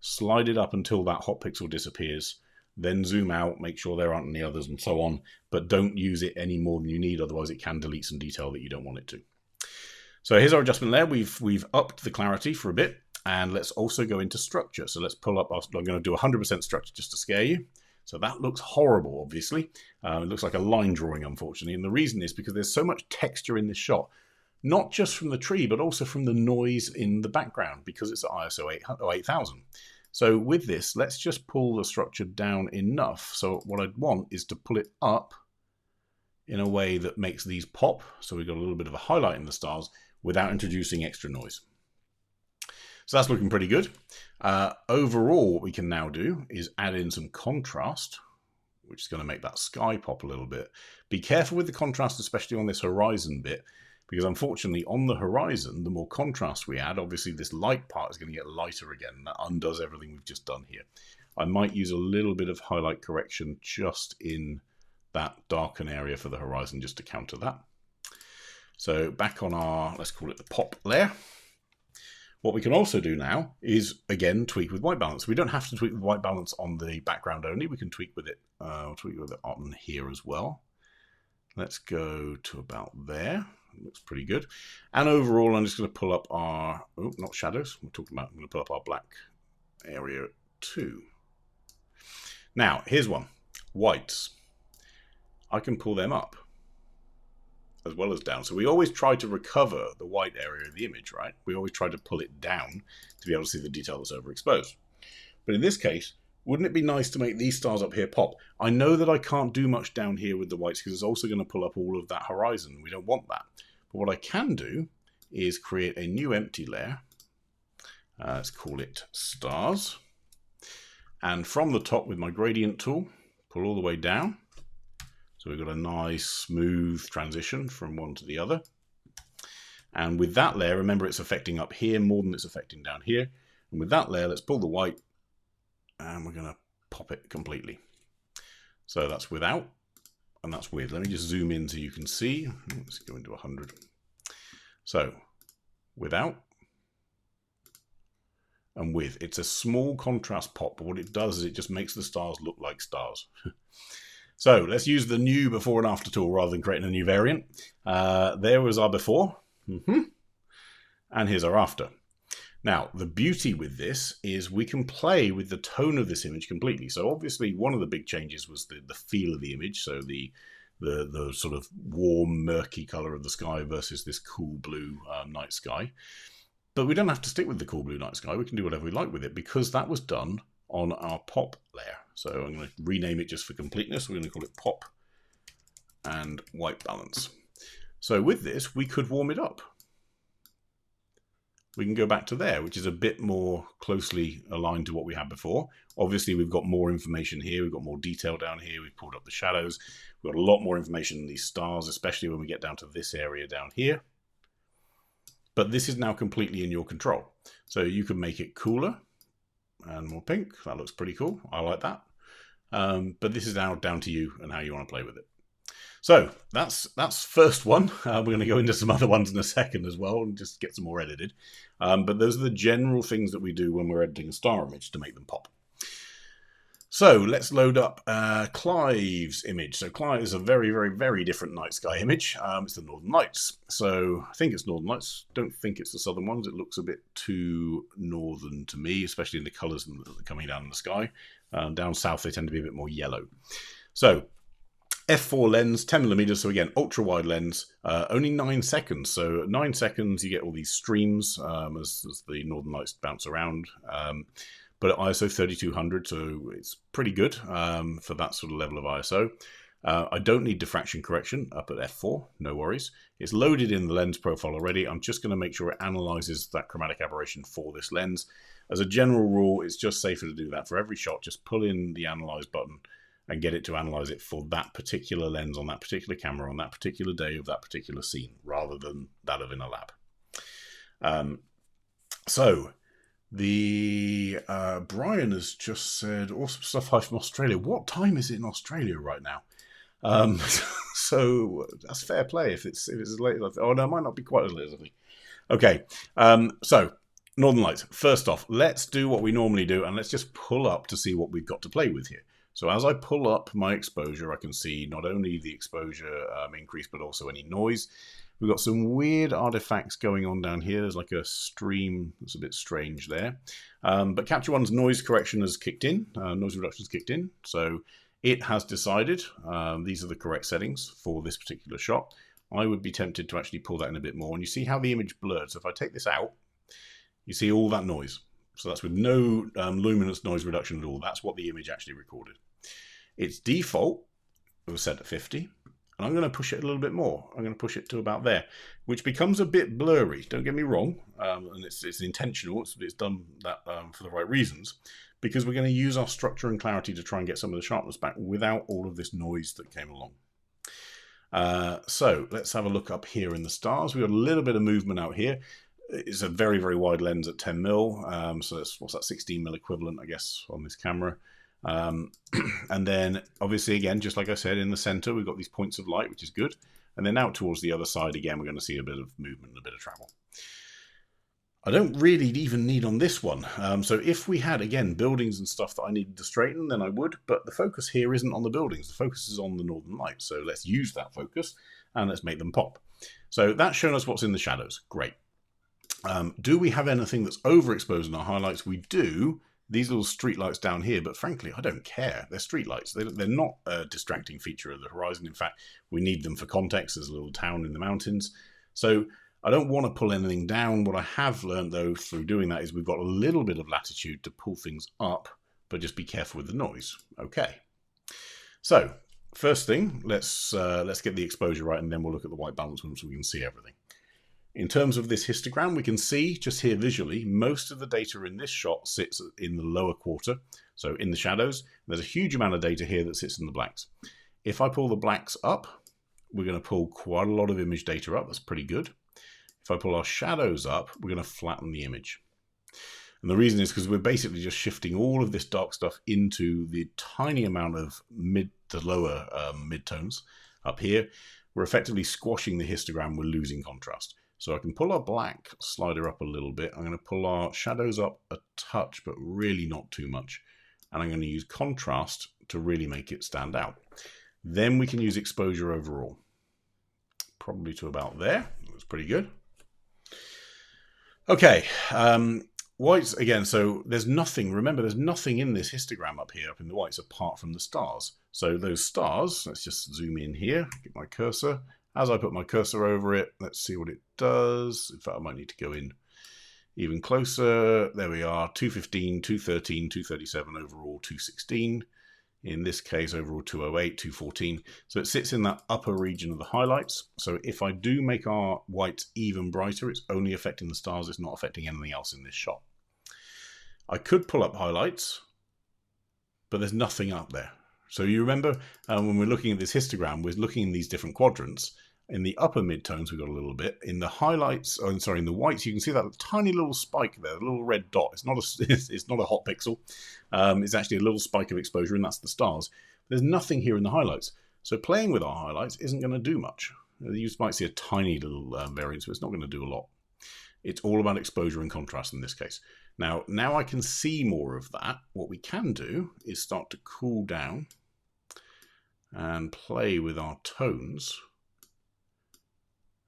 slide it up until that hot pixel disappears, then zoom out, make sure there aren't any others and so on, but don't use it any more than you need, otherwise it can delete some detail that you don't want it to. So here's our adjustment layer. We've upped the clarity for a bit, and let's also go into structure. So let's pull up, I'm going to do 100% structure just to scare you. So that looks horrible, obviously. It looks like a line drawing, unfortunately, and the reason is because there's so much texture in this shot, not just from the tree, but also from the noise in the background, because it's at ISO 8000. So with this, let's just pull the structure down enough. So what I'd want is to pull it up in a way that makes these pop. So we've got a little bit of a highlight in the stars without introducing extra noise. So that's looking pretty good. Overall, what we can now do is add in some contrast, which is going to make that sky pop a little bit. Be careful with the contrast, especially on this horizon bit, because unfortunately on the horizon, the more contrast we add, obviously this light part is going to get lighter again. And that undoes everything we've just done here. I might use a little bit of highlight correction just in that darken area for the horizon just to counter that. So back on our, let's call it the pop layer. What we can also do now is, again, tweak with white balance. We don't have to tweak with white balance on the background only. We can tweak with it on here as well. Let's go to about there. It looks pretty good. And overall, I'm just going to pull up our, oh, not shadows. I'm going to pull up our black area too. Now, here's one. Whites. I can pull them up as well as down. So we always try to recover the white area of the image, right? We always try to pull it down to be able to see the detail that's overexposed. But in this case, wouldn't it be nice to make these stars up here pop? I know that I can't do much down here with the whites because it's also going to pull up all of that horizon. We don't want that. But what I can do is create a new empty layer. Let's call it stars. And from the top with my gradient tool, pull all the way down. So we've got a nice smooth transition from one to the other. And with that layer, remember it's affecting up here more than it's affecting down here. And with that layer, let's pull the white and we're going to pop it completely. So that's without and that's with. Let me just zoom in so you can see. Let's go into 100. So without and with. It's a small contrast pop, but what it does is it just makes the stars look like stars. So let's use the new before and after tool rather than creating a new variant. There was our before, and here's our after. Now, the beauty with this is we can play with the tone of this image completely. So obviously one of the big changes was the feel of the image. So the sort of warm, murky color of the sky versus this cool blue night sky. But we don't have to stick with the cool blue night sky. We can do whatever we like with it because that was done on our pop layer. So I'm going to rename it just for completeness. We're going to call it pop and white balance. So with this, we could warm it up. We can go back to there, which is a bit more closely aligned to what we had before. Obviously, we've got more information here. We've got more detail down here. We've pulled up the shadows. We've got a lot more information in these stars, especially when we get down to this area down here. But this is now completely in your control. So you can make it cooler and more pink. That looks pretty cool. I like that. But this is now down to you and how you want to play with it. So that's first one. We're going to go into some other ones in a second as well and just get some more edited. But those are the general things that we do when we're editing a star image to make them pop. So let's load up Clive's image. So Clive is a very, very, very different night sky image. It's the Northern Lights. So I think it's Northern Lights. Don't think it's the southern ones. It looks a bit too northern to me, especially in the colours coming down in the sky. Down south, they tend to be a bit more yellow. So f4 lens, 10mm. So again, ultra wide lens, only 9 seconds. So 9 seconds, you get all these streams as the Northern Lights bounce around. But at ISO 3200, so it's pretty good for that sort of level of ISO. I don't need diffraction correction up at f4, no worries. It's loaded in the lens profile already. I'm just going to make sure it analyzes that chromatic aberration for this lens. As a general rule, it's just safer to do that for every shot. Just pull in the analyze button and get it to analyze it for that particular lens on that particular camera on that particular day of that particular scene, rather than that of in a lab. The Brian has just said awesome stuff from Australia. What time is it in Australia right now? So that's fair play if it's as late as I think. Oh no, it might not be quite as late as I think. Okay, so Northern Lights. First off, let's do what we normally do and let's just pull up to see what we've got to play with here. So as I pull up my exposure, I can see not only the exposure increase, but also any noise. We've got some weird artifacts going on down here. There's like a stream that's a bit strange there. But Capture One's noise correction has kicked in, noise reduction has kicked in. So it has decided these are the correct settings for this particular shot. I would be tempted to actually pull that in a bit more. And you see how the image blurred. So if I take this out, you see all that noise. So that's with no luminance noise reduction at all. That's what the image actually recorded. Its default was set at 50. And I'm going to push it a little bit more. I'm going to push it to about there, which becomes a bit blurry. Don't get me wrong. And it's intentional. It's done that for the right reasons, because we're going to use our structure and clarity to try and get some of the sharpness back without all of this noise that came along. So let's have a look up here in the stars. We've got a little bit of movement out here. It's a very, very wide lens at 10 mil. So that's, what's that, 16 mil equivalent, I guess, on this camera. And then obviously, again, just like I said, in the center, we've got these points of light, which is good. And then out towards the other side, again, we're going to see a bit of movement and a bit of travel. I don't really even need on this one. So if we had, again, buildings and stuff that I needed to straighten, then I would. But the focus here isn't on the buildings. The focus is on the northern lights. So let's use that focus and let's make them pop. So that's shown us what's in the shadows. Great. Do we have anything that's overexposed in our highlights? We do. These little street lights down here, but frankly, I don't care. They're street lights. They're not a distracting feature of the horizon. In fact, we need them for context. There's a little town in the mountains. So I don't want to pull anything down. What I have learned, though, through doing that is we've got a little bit of latitude to pull things up, but just be careful with the noise. Okay. So first thing, let's get the exposure right, and then we'll look at the white balance once we can see everything. In terms of this histogram, we can see just here visually, most of the data in this shot sits in the lower quarter, so in the shadows. There's a huge amount of data here that sits in the blacks. If I pull the blacks up, we're going to pull quite a lot of image data up. That's pretty good. If I pull our shadows up, we're going to flatten the image. And the reason is because we're basically just shifting all of this dark stuff into the tiny amount of mid to lower midtones up here. We're effectively squashing the histogram. We're losing contrast. So I can pull our black slider up a little bit. I'm going to pull our shadows up a touch, but really not too much. And I'm going to use contrast to really make it stand out. Then we can use exposure overall. Probably to about there. That's pretty good. Okay. Whites, again, so there's nothing, remember, there's nothing in this histogram up here, up in the whites, apart from the stars. So those stars, let's just zoom in here, get my cursor. As I put my cursor over it, let's see what it does. In fact, I might need to go in even closer. There we are, 215, 213, 237, overall 216. In this case, overall 208, 214. So it sits in that upper region of the highlights. So if I do make our whites even brighter, it's only affecting the stars. It's not affecting anything else in this shot. I could pull up highlights, but there's nothing up there. So you remember when we're looking at this histogram, we're looking in these different quadrants. In the upper midtones, we've got a little bit. In the highlights, oh, sorry, in the whites, you can see that tiny little spike there, a little red dot. It's not a hot pixel. It's actually a little spike of exposure, and that's the stars. There's nothing here in the highlights. So playing with our highlights isn't going to do much. You might see a tiny little variance, but it's not going to do a lot. It's all about exposure and contrast in this case. Now I can see more of that. What we can do is start to cool down and play with our tones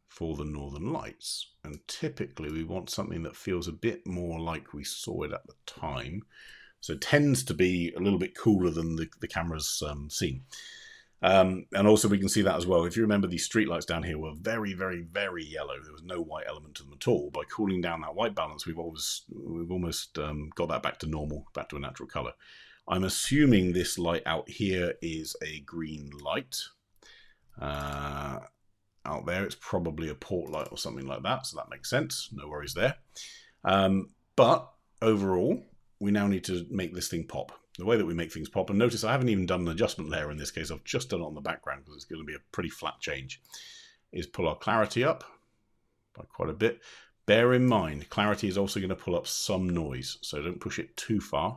for the northern lights. And typically we want something that feels a bit more like we saw it at the time. So it tends to be a little bit cooler than the camera's seen. And also we can see that as well. If you remember, these street lights down here were very, very, very yellow. There was no white element to them at all. By cooling down that white balance, we've almost got that back to normal, back to a natural color. I'm assuming this light out here is a green light. Out there, it's probably a port light or something like that, so that makes sense. No worries there. But overall, we now need to make this thing pop. The way that we make things pop, and notice I haven't even done an adjustment layer in this case, I've just done it on the background because it's going to be a pretty flat change, is pull our clarity up by quite a bit. Bear in mind, clarity is also going to pull up some noise, so don't push it too far,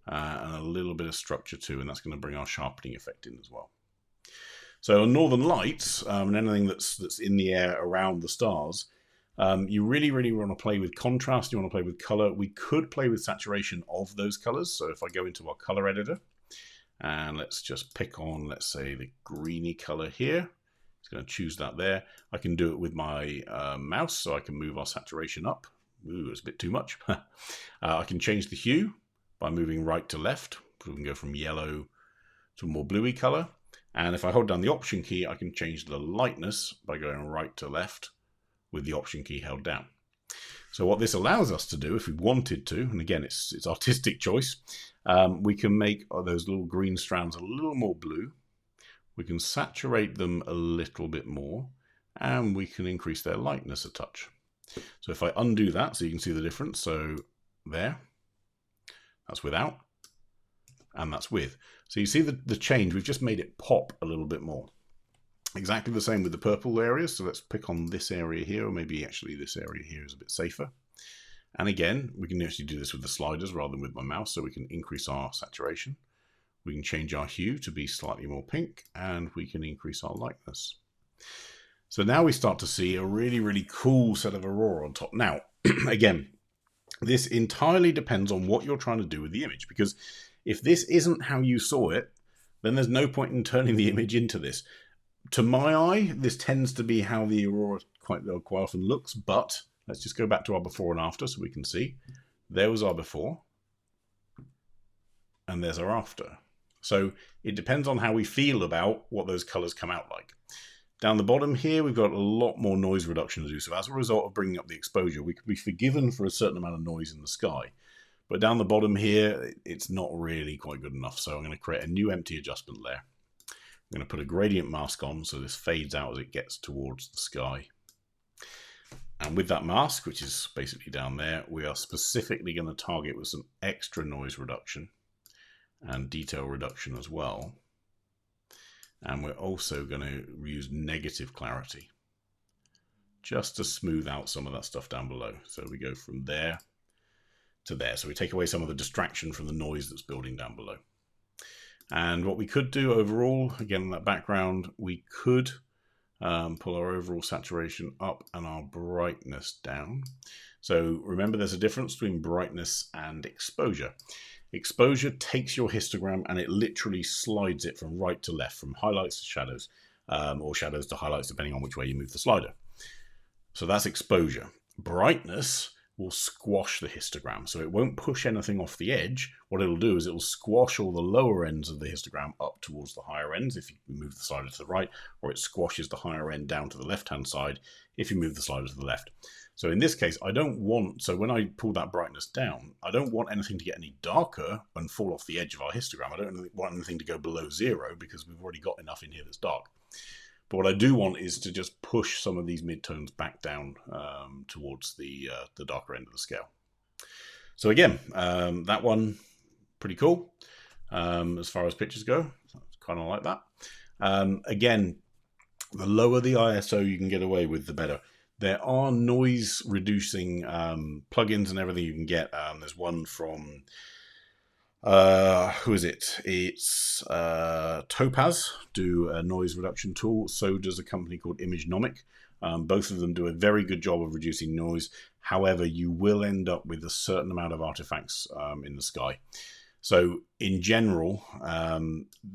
and a little bit of structure too, and that's going to bring our sharpening effect in as well. So on northern lights, and anything that's in the air around the stars, you really, really want to play with contrast, you want to play with color. We could play with saturation of those colors. So if I go into our color editor And let's just pick on, let's say, the greeny color here. It's going to choose that there. I can do it with my mouse, so I can move our saturation up. Ooh, it's a bit too much. I can change the hue by moving right to left. So we can go from yellow to a more bluey color. And if I hold down the Option key, I can change the lightness by going right to left with the Option key held down. So what this allows us to do, if we wanted to, and again, it's artistic choice, we can make those little green strands a little more blue. We can saturate them a little bit more, and we can increase their lightness a touch. So if I undo that, so you can see the difference. So there, that's without, and that's with. So you see the change. We've just made it pop a little bit more. Exactly the same with the purple areas. So let's pick on this area here, or maybe actually this area here is a bit safer. And again, we can actually do this with the sliders rather than with my mouse. So we can increase our saturation. We can change our hue to be slightly more pink, and we can increase our lightness. So now we start to see a really, really cool set of aurora on top. Now, again, this entirely depends on what you're trying to do with the image, because if this isn't how you saw it, then there's no point in turning the image into this. To my eye, this tends to be how the aurora quite often looks, but let's just go back to our before and after so we can see. There was our before, and there's our after. So it depends on how we feel about what those colors come out like. Down the bottom here, we've got a lot more noise reduction to do. So as a result of bringing up the exposure, we could be forgiven for a certain amount of noise in the sky. But down the bottom here, it's not really quite good enough. So I'm going to create a new empty adjustment layer. I'm going to put a gradient mask on so this fades out as it gets towards the sky. And with that mask, which is basically down there, we are specifically going to target with some extra noise reduction and detail reduction as well. And we're also going to use negative clarity just to smooth out some of that stuff down below. So we go from there to there. So we take away some of the distraction from the noise that's building down below. And what we could do overall, again, in that background, we could pull our overall saturation up and our brightness down. So remember, there's a difference between brightness and exposure. Exposure takes your histogram and it literally slides it from right to left, from highlights to shadows, or shadows to highlights, depending on which way you move the slider. So that's exposure. Brightness will squash the histogram, so it won't push anything off the edge. What it'll do is it'll squash all the lower ends of the histogram up towards the higher ends if you move the slider to the right, or it squashes the higher end down to the left-hand side if you move the slider to the left. So in this case, I don't want, so when I pull that brightness down, I don't want anything to get any darker and fall off the edge of our histogram. I don't want anything to go below 0 because we've already got enough in here that's dark. But what I do want is to just push some of these midtones back down towards the darker end of the scale. So again, that one, pretty cool as far as pictures go. Kind of like that. Again, the lower the ISO you can get away with, the better. There are noise reducing plugins and everything you can get. There's one from, who is it? It's Topaz, do a noise reduction tool. So does a company called Imagenomic. Both of them do a very good job of reducing noise. However, you will end up with a certain amount of artifacts in the sky. So in general,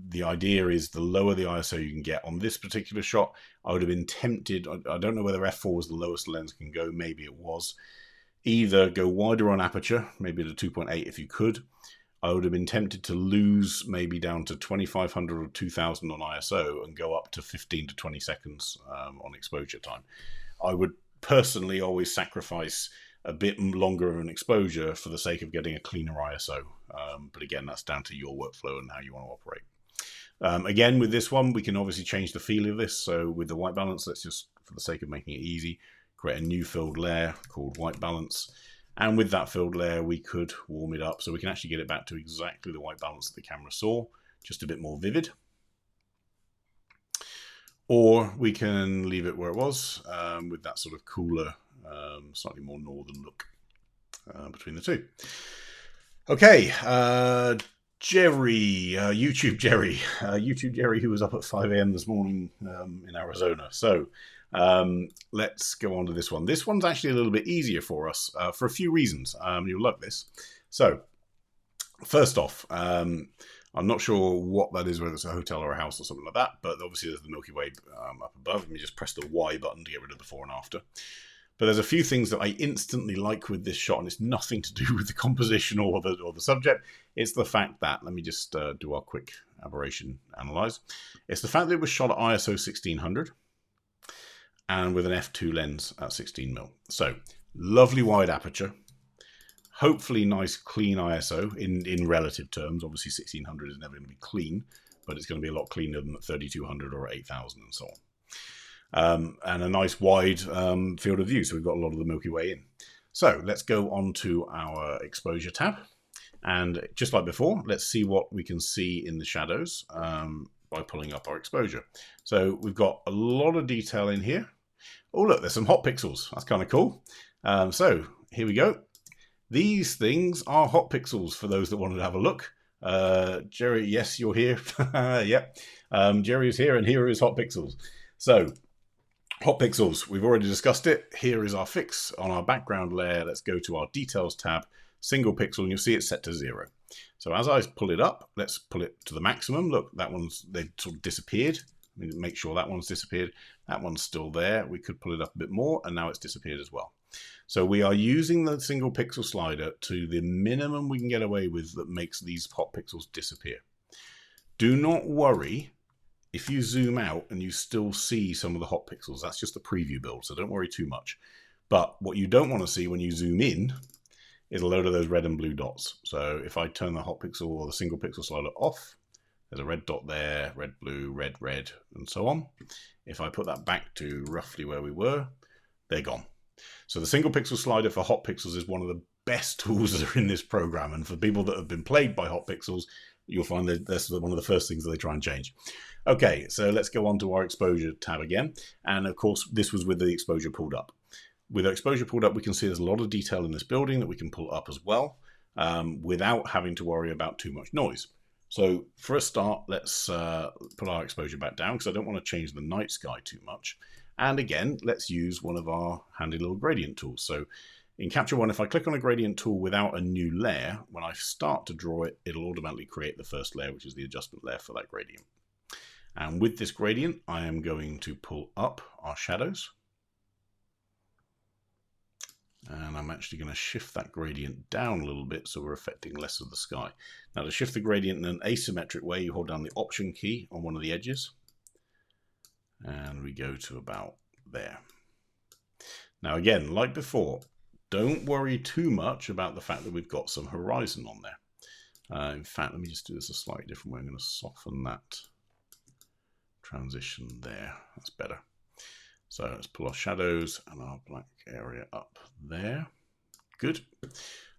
the idea is the lower the ISO you can get. On this particular shot, I would have been tempted, I don't know whether f4 was the lowest the lens can go, maybe it was. Either go wider on aperture, maybe to 2.8 if you could. I would have been tempted to lose maybe down to 2500 or 2000 on ISO and go up to 15 to 20 seconds on exposure time. I would personally always sacrifice a bit longer in exposure for the sake of getting a cleaner ISO. But again, that's down to your workflow and how you want to operate. Again, with this one, we can obviously change the feel of this. So with the white balance, let's just, for the sake of making it easy, create a new filled layer called white balance. And with that filled layer, we could warm it up so we can actually get it back to exactly the white balance that the camera saw, just a bit more vivid. Or we can leave it where it was with that sort of cooler, slightly more northern look between the two. Okay, Jerry, YouTube Jerry, who was up at 5 a.m. this morning in Arizona. So let's go on to this one. This one's actually a little bit easier for us for a few reasons. You'll love this. So first off, I I'm not sure what that is, whether it's a hotel or a house or something like that, but obviously there's the Milky Way up above. Let me just press the Y button to get rid of the before and after. But there's a few things that I instantly like with this shot, and it's nothing to do with the composition or the subject. It's the fact that, let me just do our quick aberration analyze. It's the fact that it was shot at ISO 1600 and with an f2 lens at 16mm. So, lovely wide aperture. Hopefully nice clean ISO in relative terms. Obviously 1600 is never going to be clean, but it's going to be a lot cleaner than 3200 or 8000 and so on. And a nice wide field of view, so we've got a lot of the Milky Way in. So let's go on to our exposure tab, and just like before, let's see what we can see in the shadows by pulling up our exposure. So we've got a lot of detail in here. Oh look, there's some hot pixels. That's kind of cool. So here we go. These things are hot pixels for those that wanted to have a look. Jerry, yes, you're here. Yep. Jerry is here, and here is hot pixels. So, hot pixels, we've already discussed it. Here is our fix on our background layer. Let's go to our details tab, single pixel, and you'll see it's set to 0. So as I pull it up, let's pull it to the maximum. Look, that one's, they've sort of disappeared. Make sure that one's disappeared. That one's still there. We could pull it up a bit more, and now it's disappeared as well. So we are using the single pixel slider to the minimum we can get away with that makes these hot pixels disappear. Do not worry if you zoom out and you still see some of the hot pixels. That's just the preview build, so don't worry too much. But what you don't want to see when you zoom in is a load of those red and blue dots. So if I turn the hot pixel or the single pixel slider off, there's a red dot there, red, blue, red, red, and so on. If I put that back to roughly where we were, they're gone. So the single pixel slider for hot pixels is one of the best tools that are in this program. And for people that have been plagued by hot pixels, you'll find that that's one of the first things that they try and change. Okay, so let's go on to our exposure tab again. And of course, this was with the exposure pulled up. With our exposure pulled up, we can see there's a lot of detail in this building that we can pull up as well, without having to worry about too much noise. So for a start, let's put our exposure back down because I don't want to change the night sky too much. And again, let's use one of our handy little gradient tools. So in Capture One, if I click on a gradient tool without a new layer, when I start to draw it, it'll automatically create the first layer, which is the adjustment layer for that gradient. And with this gradient, I am going to pull up our shadows. And I'm actually going to shift that gradient down a little bit so we're affecting less of the sky. Now to shift the gradient in an asymmetric way, you hold down the Option key on one of the edges. And we go to about there. Now again, like before, don't worry too much about the fact that we've got some horizon on there. In fact, let me just do this a slightly different way. I'm going to soften that transition there. That's better. So let's pull our shadows and our black area up there. Good.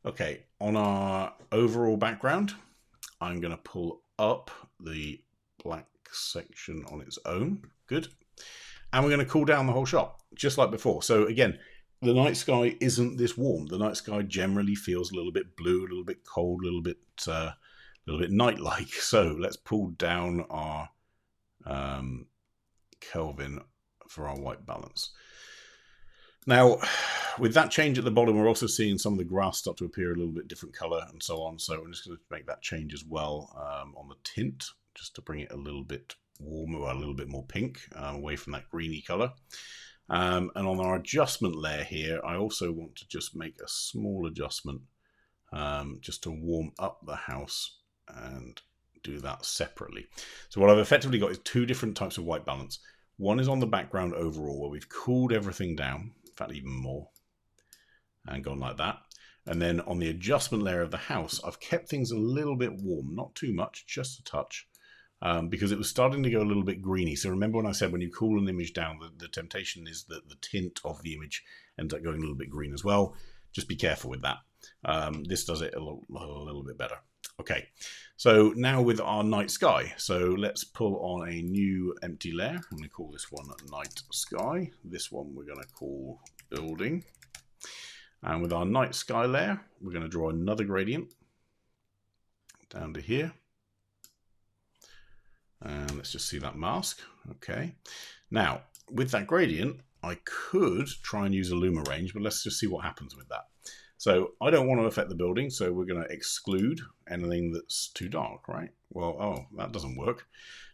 Okay, on our overall background, I'm going to pull up the black section on its own. Good. And we're going to cool down the whole shot, just like before. So again, the night sky isn't this warm. The night sky generally feels a little bit blue, a little bit cold, a little bit night-like. So let's pull down our Kelvin for our white balance. Now, with that change at the bottom, we're also seeing some of the grass start to appear a little bit different color and so on. So I'm just going to make that change as well on the tint, just to bring it a little bit warmer, or a little bit more pink, away from that greeny color. And on our adjustment layer here, I also want to just make a small adjustment just to warm up the house and do that separately. So what I've effectively got is two different types of white balance. One is on the background overall, where we've cooled everything down, in fact even more, and gone like that. And then on the adjustment layer of the house, I've kept things a little bit warm, not too much, just a touch, because it was starting to go a little bit greeny. So remember when I said when you cool an image down, the temptation is that the tint of the image ends up going a little bit green as well. Just be careful with that. This does it a little bit better. Okay, so now with our night sky, so let's pull on a new empty layer. I'm going to call this one night sky. This one we're going to call building. And with our night sky layer, we're going to draw another gradient down to here. And let's just see that mask. Okay, now with that gradient, I could try and use a luma range, but let's just see what happens with that. So I don't want to affect the building, so we're going to exclude anything that's too dark, right? Well, oh, that doesn't work,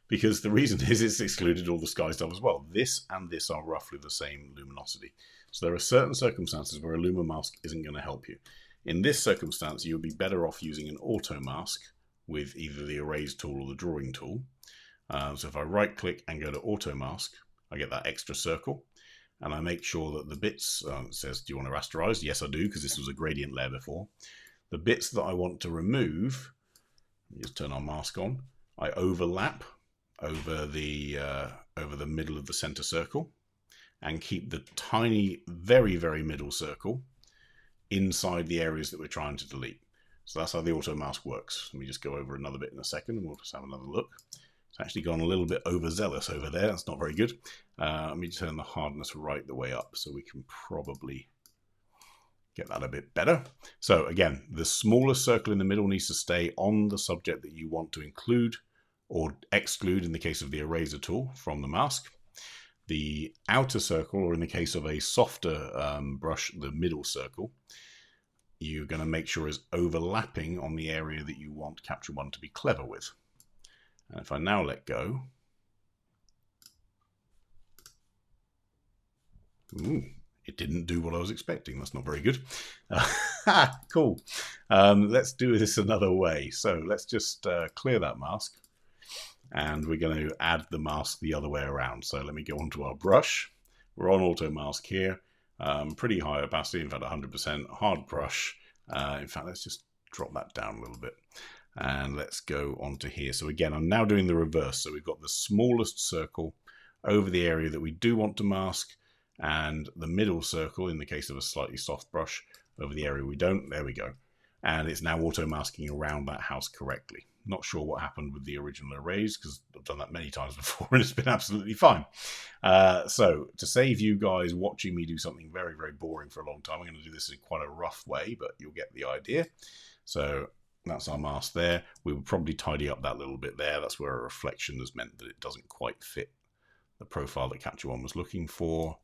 because the reason is it's excluded all the sky stuff as well. This and this are roughly the same luminosity. So there are certain circumstances where a luma mask isn't going to help you. In this circumstance, you would be better off using an auto mask with either the erase tool or the drawing tool. So if I right click and go to auto mask, I get that extra circle, and I make sure that the bits, it says, do you want to rasterize? Yes, I do, because this was a gradient layer before. The bits that I want to remove, just turn our mask on, I overlap over the middle of the center circle and keep the tiny, very, very middle circle inside the areas that we're trying to delete. So that's how the auto mask works. Let me just go over another bit in a second and we'll just have another look. It's actually gone a little bit overzealous over there. That's not very good. Let me turn the hardness right the way up so we can probably get that a bit better. So again, the smallest circle in the middle needs to stay on the subject that you want to include or exclude in the case of the eraser tool from the mask. The outer circle, or in the case of a softer brush, the middle circle, you're going to make sure is overlapping on the area that you want Capture One to be clever with. And if I now let go, ooh, it didn't do what I was expecting. That's not very good. Cool. Let's do this another way. So let's just clear that mask. And we're going to add the mask the other way around. So let me go onto our brush. We're on auto mask here. Pretty high opacity, in fact 100%. Hard brush. In fact, let's just drop that down a little bit. And let's go onto here. So again, I'm now doing the reverse. So we've got the smallest circle over the area that we do want to mask, and the middle circle, in the case of a slightly soft brush, over the area we don't. There we go. And it's now auto masking around that house correctly. Not sure what happened with the original erase, because I've done that many times before and it's been absolutely fine. So to save you guys watching me do something very, very boring for a long time, I'm going to do this in quite a rough way, but you'll get the idea. So that's our mask there. We will probably tidy up that little bit there. That's where a reflection has meant that it doesn't quite fit the profile that Capture One was looking for.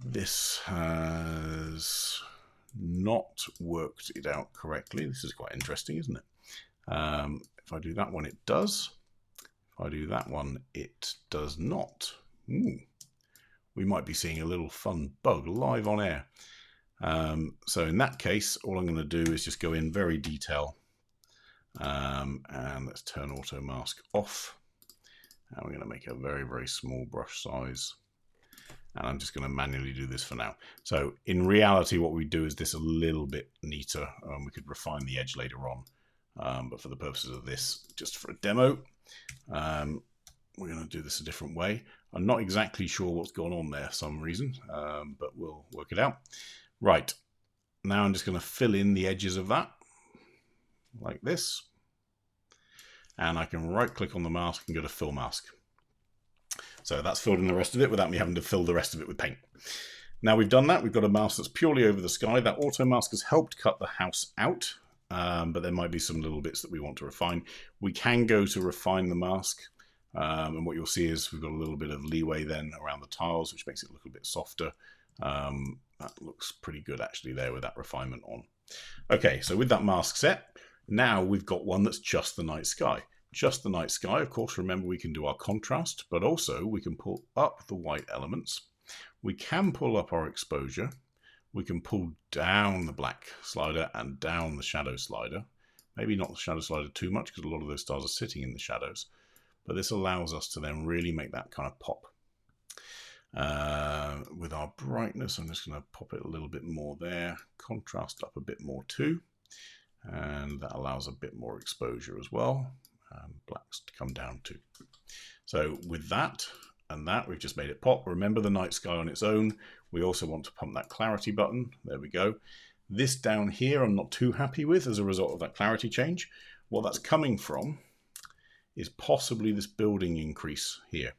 This has not worked it out correctly. This is quite interesting, isn't it? If I do that one, it does. If I do that one, it does not. Ooh. We might be seeing a little fun bug live on air. So in that case, all I'm going to do is just go in very detail, and let's turn auto mask off. And we're going to make a very, very small brush size. And I'm just going to manually do this for now. So in reality, what we do is this a little bit neater. We could refine the edge later on. But for the purposes of this, just for a demo, we're going to do this a different way. I'm not exactly sure what's going on there for some reason, but we'll work it out. Right, now I'm just going to fill in the edges of that, like this. And I can right click on the mask and go to Fill Mask. So that's filled in the rest of it without me having to fill the rest of it with paint. Now we've done that, we've got a mask that's purely over the sky. That auto mask has helped cut the house out. But there might be some little bits that we want to refine. We can go to refine the mask, and what you'll see is we've got a little bit of leeway then around the tiles, which makes it look a bit softer. That looks pretty good actually there with that refinement on. Okay, so with that mask set, now we've got one that's just the night sky. Just the night sky, of course, remember we can do our contrast, but also we can pull up the white elements. We can pull up our exposure. We can pull down the black slider and down the shadow slider. Maybe not the shadow slider too much because a lot of those stars are sitting in the shadows. But this allows us to then really make that kind of pop. With our brightness, I'm just going to pop it a little bit more there. Contrast up a bit more too. And that allows a bit more exposure as well. Blacks to come down too. So with that and that, we've just made it pop. Remember the night sky on its own. We also want to pump that clarity button. There we go. This down here I'm not too happy with as a result of that clarity change. What that's coming from is possibly this building increase here.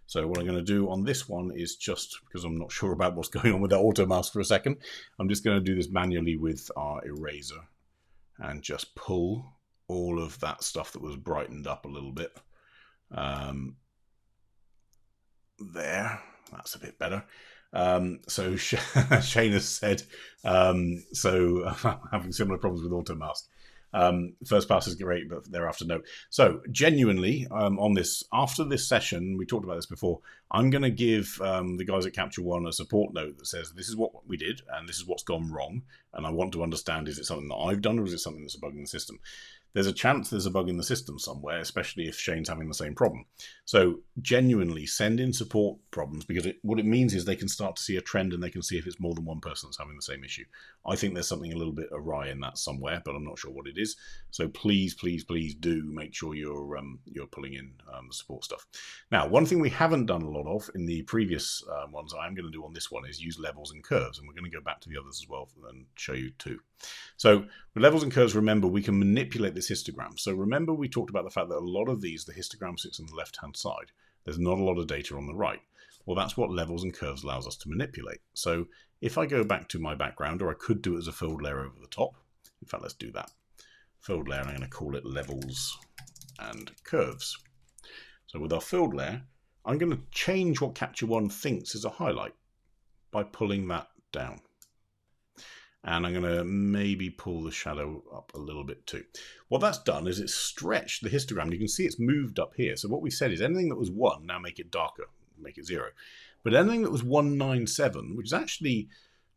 So what I'm going to do on this one is, just because I'm not sure about what's going on with that auto mask for a second, I'm just going to do this manually with our eraser and just pull all of that stuff that was brightened up a little bit there. That's a bit better. So Shane has said, so having similar problems with AutoMask. First pass is great, but thereafter no. So genuinely, on this, after this session, we talked about this before, I'm going to give the guys at Capture One a support note that says this is what we did and this is what's gone wrong, and I want to understand, is it something that I've done or is it something that's a bug in the system? There's a chance there's a bug in the system somewhere, especially if Shane's having the same problem. So genuinely send in support problems, because what it means is they can start to see a trend and they can see if it's more than one person that's having the same issue. I think there's something a little bit awry in that somewhere, but I'm not sure what it is. So please, please, please do make sure you're pulling in the support stuff. Now, one thing we haven't done a lot of in the previous ones I'm going to do on this one is use levels and curves, and we're going to go back to the others as well and show you too. So with levels and curves, remember, we can manipulate this histogram. So remember, we talked about the fact that a lot of these, the histogram sits on the left-hand side. There's not a lot of data on the right. Well, that's what levels and curves allows us to manipulate. So if I go back to my background, or I could do it as a filled layer over the top. In fact, let's do that. Filled layer, I'm going to call it levels and curves. So with our filled layer, I'm going to change what Capture One thinks is a highlight by pulling that down. And I'm going to maybe pull the shadow up a little bit too. What that's done is it's stretched the histogram. You can see it's moved up here. So what we said is anything that was 1, now make it darker, make it 0. But anything that was 197, which is actually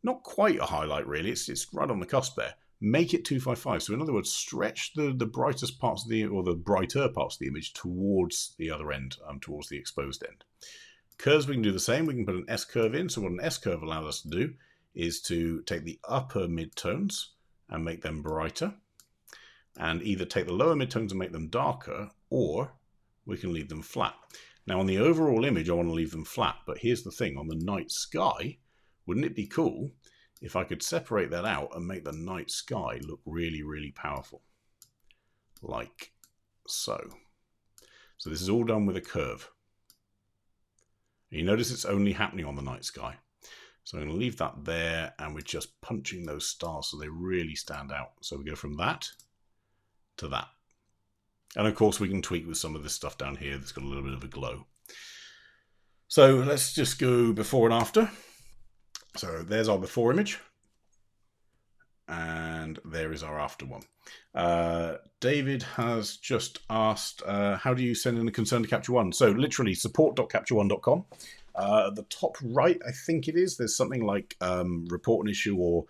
not quite a highlight really, it's right on the cusp there, make it 255. So in other words, stretch the brightest parts of or the brighter parts of the image towards the other end, towards the exposed end. Curves, we can do the same. We can put an S-curve in. So what an S-curve allows us to do is to take the upper midtones and make them brighter, and either take the lower midtones and make them darker, or we can leave them flat. Now on the overall image, I want to leave them flat, but here's the thing, on the night sky, wouldn't it be cool if I could separate that out and make the night sky look really, really powerful? Like so. So this is all done with a curve. And you notice it's only happening on the night sky. So I'm going to leave that there, and we're just punching those stars so they really stand out. So we go from that to that. And of course we can tweak with some of this stuff down here that's got a little bit of a glow. So let's just go before and after. So there's our before image. And there is our after one. David has just asked, how do you send in a concern to Capture One? So literally support.captureone.com. At the top right, I think it is, there's something like report an issue or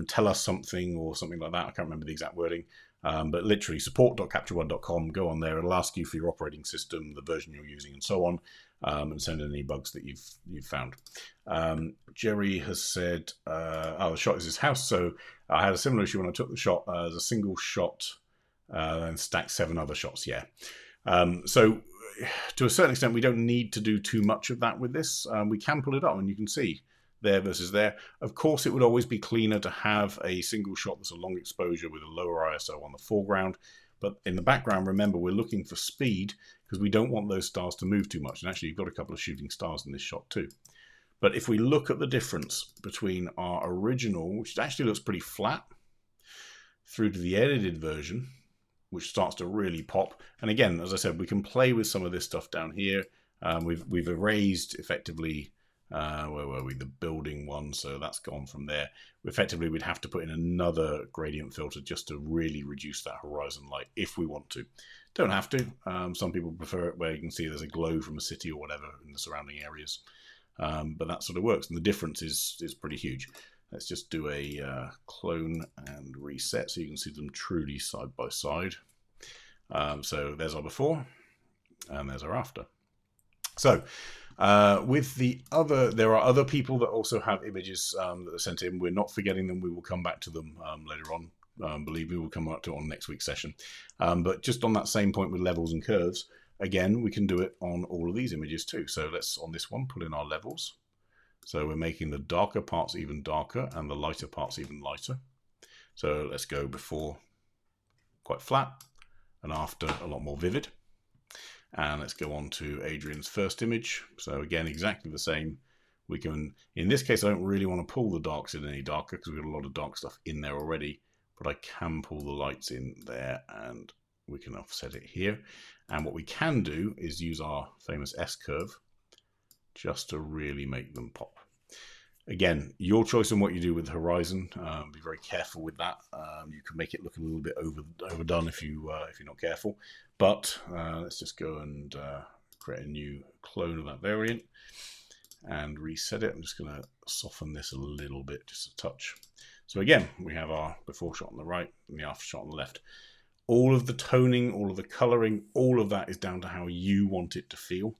tell us something or something like that. I can't remember the exact wording. But literally support.captureone.com. Go on there. It'll ask you for your operating system, the version you're using, and so on, and send in any bugs that you've found. Jerry has said, the shot is his house. So I had a similar issue when I took the shot as a single shot and stacked 7 other shots. Yeah. So to a certain extent, we don't need to do too much of that with this. We can pull it up, and you can see there versus there. Of course, it would always be cleaner to have a single shot that's a long exposure with a lower ISO on the foreground. But in the background, remember, we're looking for speed because we don't want those stars to move too much. And actually, you've got a couple of shooting stars in this shot too. But if we look at the difference between our original, which actually looks pretty flat, through to the edited version, which starts to really pop. And again, as I said, we can play with some of this stuff down here. We've erased effectively, where were we? The building one, so that's gone from there. Effectively, we'd have to put in another gradient filter just to really reduce that horizon light if we want to. Don't have to. Some people prefer it where you can see there's a glow from a city or whatever in the surrounding areas. But that sort of works, and the difference is pretty huge. Let's just do a clone and reset so you can see them truly side by side. So there's our before, and there's our after. So with the other, there are other people that also have images that are sent in. We're not forgetting them. We will come back to them later on. Believe me, we'll come back to it on next week's session. But just on that same point with levels and curves, again, we can do it on all of these images too. So let's, on this one, pull in our levels. So we're making the darker parts even darker and the lighter parts even lighter. So let's go before quite flat and after a lot more vivid. And let's go on to Adrian's first image. So again, exactly the same. We can, in this case, I don't really want to pull the darks in any darker because we've got a lot of dark stuff in there already, but I can pull the lights in there and we can offset it here. And what we can do is use our famous S-curve just to really make them pop. Again, your choice on what you do with the horizon. Be very careful with that. You can make it look a little bit overdone if you're not careful. But let's just go and create a new clone of that variant and reset it. I'm just going to soften this a little bit, just a touch. So again, we have our before shot on the right and the after shot on the left. All of the toning, all of the coloring, all of that is down to how you want it to feel.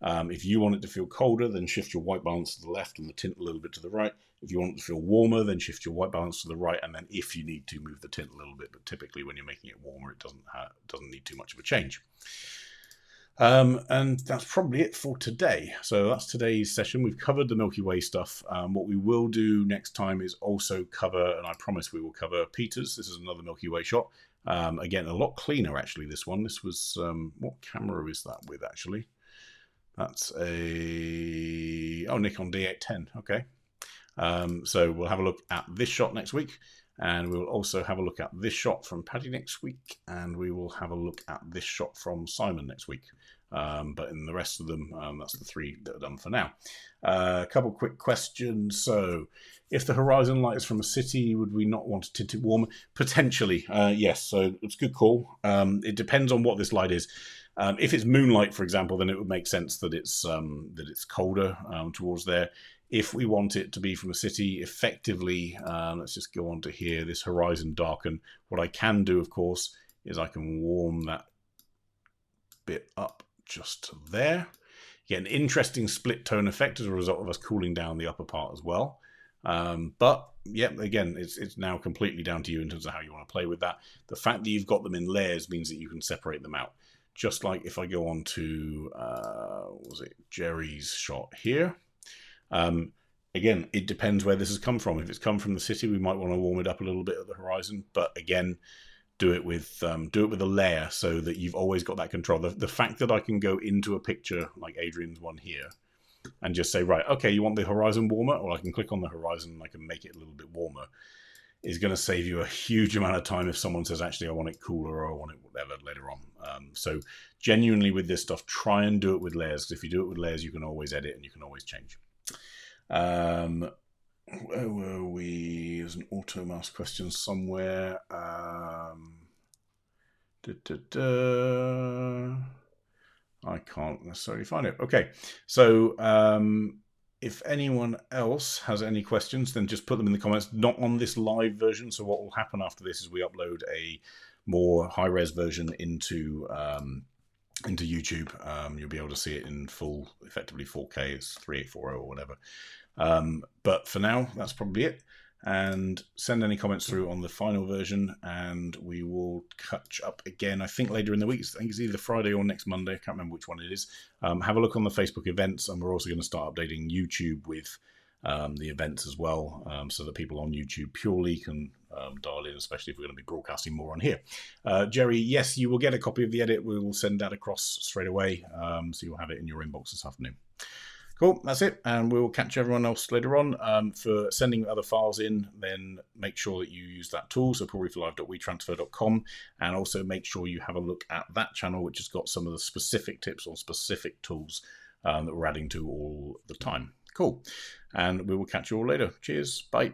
If you want it to feel colder, then shift your white balance to the left and the tint a little bit to the right. If you want it to feel warmer, then shift your white balance to the right, and then if you need to, move the tint a little bit. But typically when you're making it warmer, it doesn't need too much of a change. And that's probably it for today. So that's today's session. We've covered the Milky Way stuff. What we will do next time is also cover, and I promise we will cover Peters. This is another Milky Way shot. Again, a lot cleaner actually, this one. This was, what camera is that with actually? That's a Nikon D810. Okay. So we'll have a look at this shot next week, and we'll also have a look at this shot from Paddy next week, and we will have a look at this shot from Simon next week. But in the rest of them, that's the 3 that are done for now. A couple quick questions. So, if the horizon light is from a city, would we not want to tint it warmer? Potentially, yes. So it's a good call. It depends on what this light is. If it's moonlight, for example, then it would make sense that it's colder towards there. If we want it to be from a city, effectively, let's just go on to here, this horizon darken. What I can do, of course, is I can warm that bit up just there. Get an interesting split tone effect as a result of us cooling down the upper part as well. But yeah, again, it's now completely down to you in terms of how you want to play with that. The fact that you've got them in layers means that you can separate them out. Just like if I go on to, what was it, Jerry's shot here. Again, it depends where this has come from. If it's come from the city, we might want to warm it up a little bit at the horizon. But again, do it with a layer so that you've always got that control. The fact that I can go into a picture like Adrian's one here and just say, right, okay, you want the horizon warmer? Or I can click on the horizon and I can make it a little bit warmer, is going to save you a huge amount of time if someone says, actually, I want it cooler or I want it whatever later on. So genuinely with this stuff, try and do it with layers. Because if you do it with layers, you can always edit and you can always change. Where were we? There's an auto mouse question somewhere. I can't necessarily find it. Okay, so if anyone else has any questions, then just put them in the comments. Not on this live version. So what will happen after this is we upload a more high-res version into YouTube. You'll be able to see it in full, effectively 4K. It's 3840 or whatever. But for now, that's probably it. And send any comments through on the final version, and we will catch up again, I think, later in the week. I think it's either Friday or next Monday. I can't remember which one it is. Have a look on the Facebook events, and we're also going to start updating YouTube with the events as well, so that people on YouTube purely can dial in, especially if we're going to be broadcasting more on here. Jerry, yes, you will get a copy of the edit. We will send that across straight away, so you'll have it in your inbox this afternoon. Cool, that's it, and we'll catch everyone else later on. For sending other files in, then make sure that you use that tool, so pullreeflive.wetransfer.com, and also make sure you have a look at that channel, which has got some of the specific tips on specific tools that we're adding to all the time. Cool, and we will catch you all later. Cheers, bye.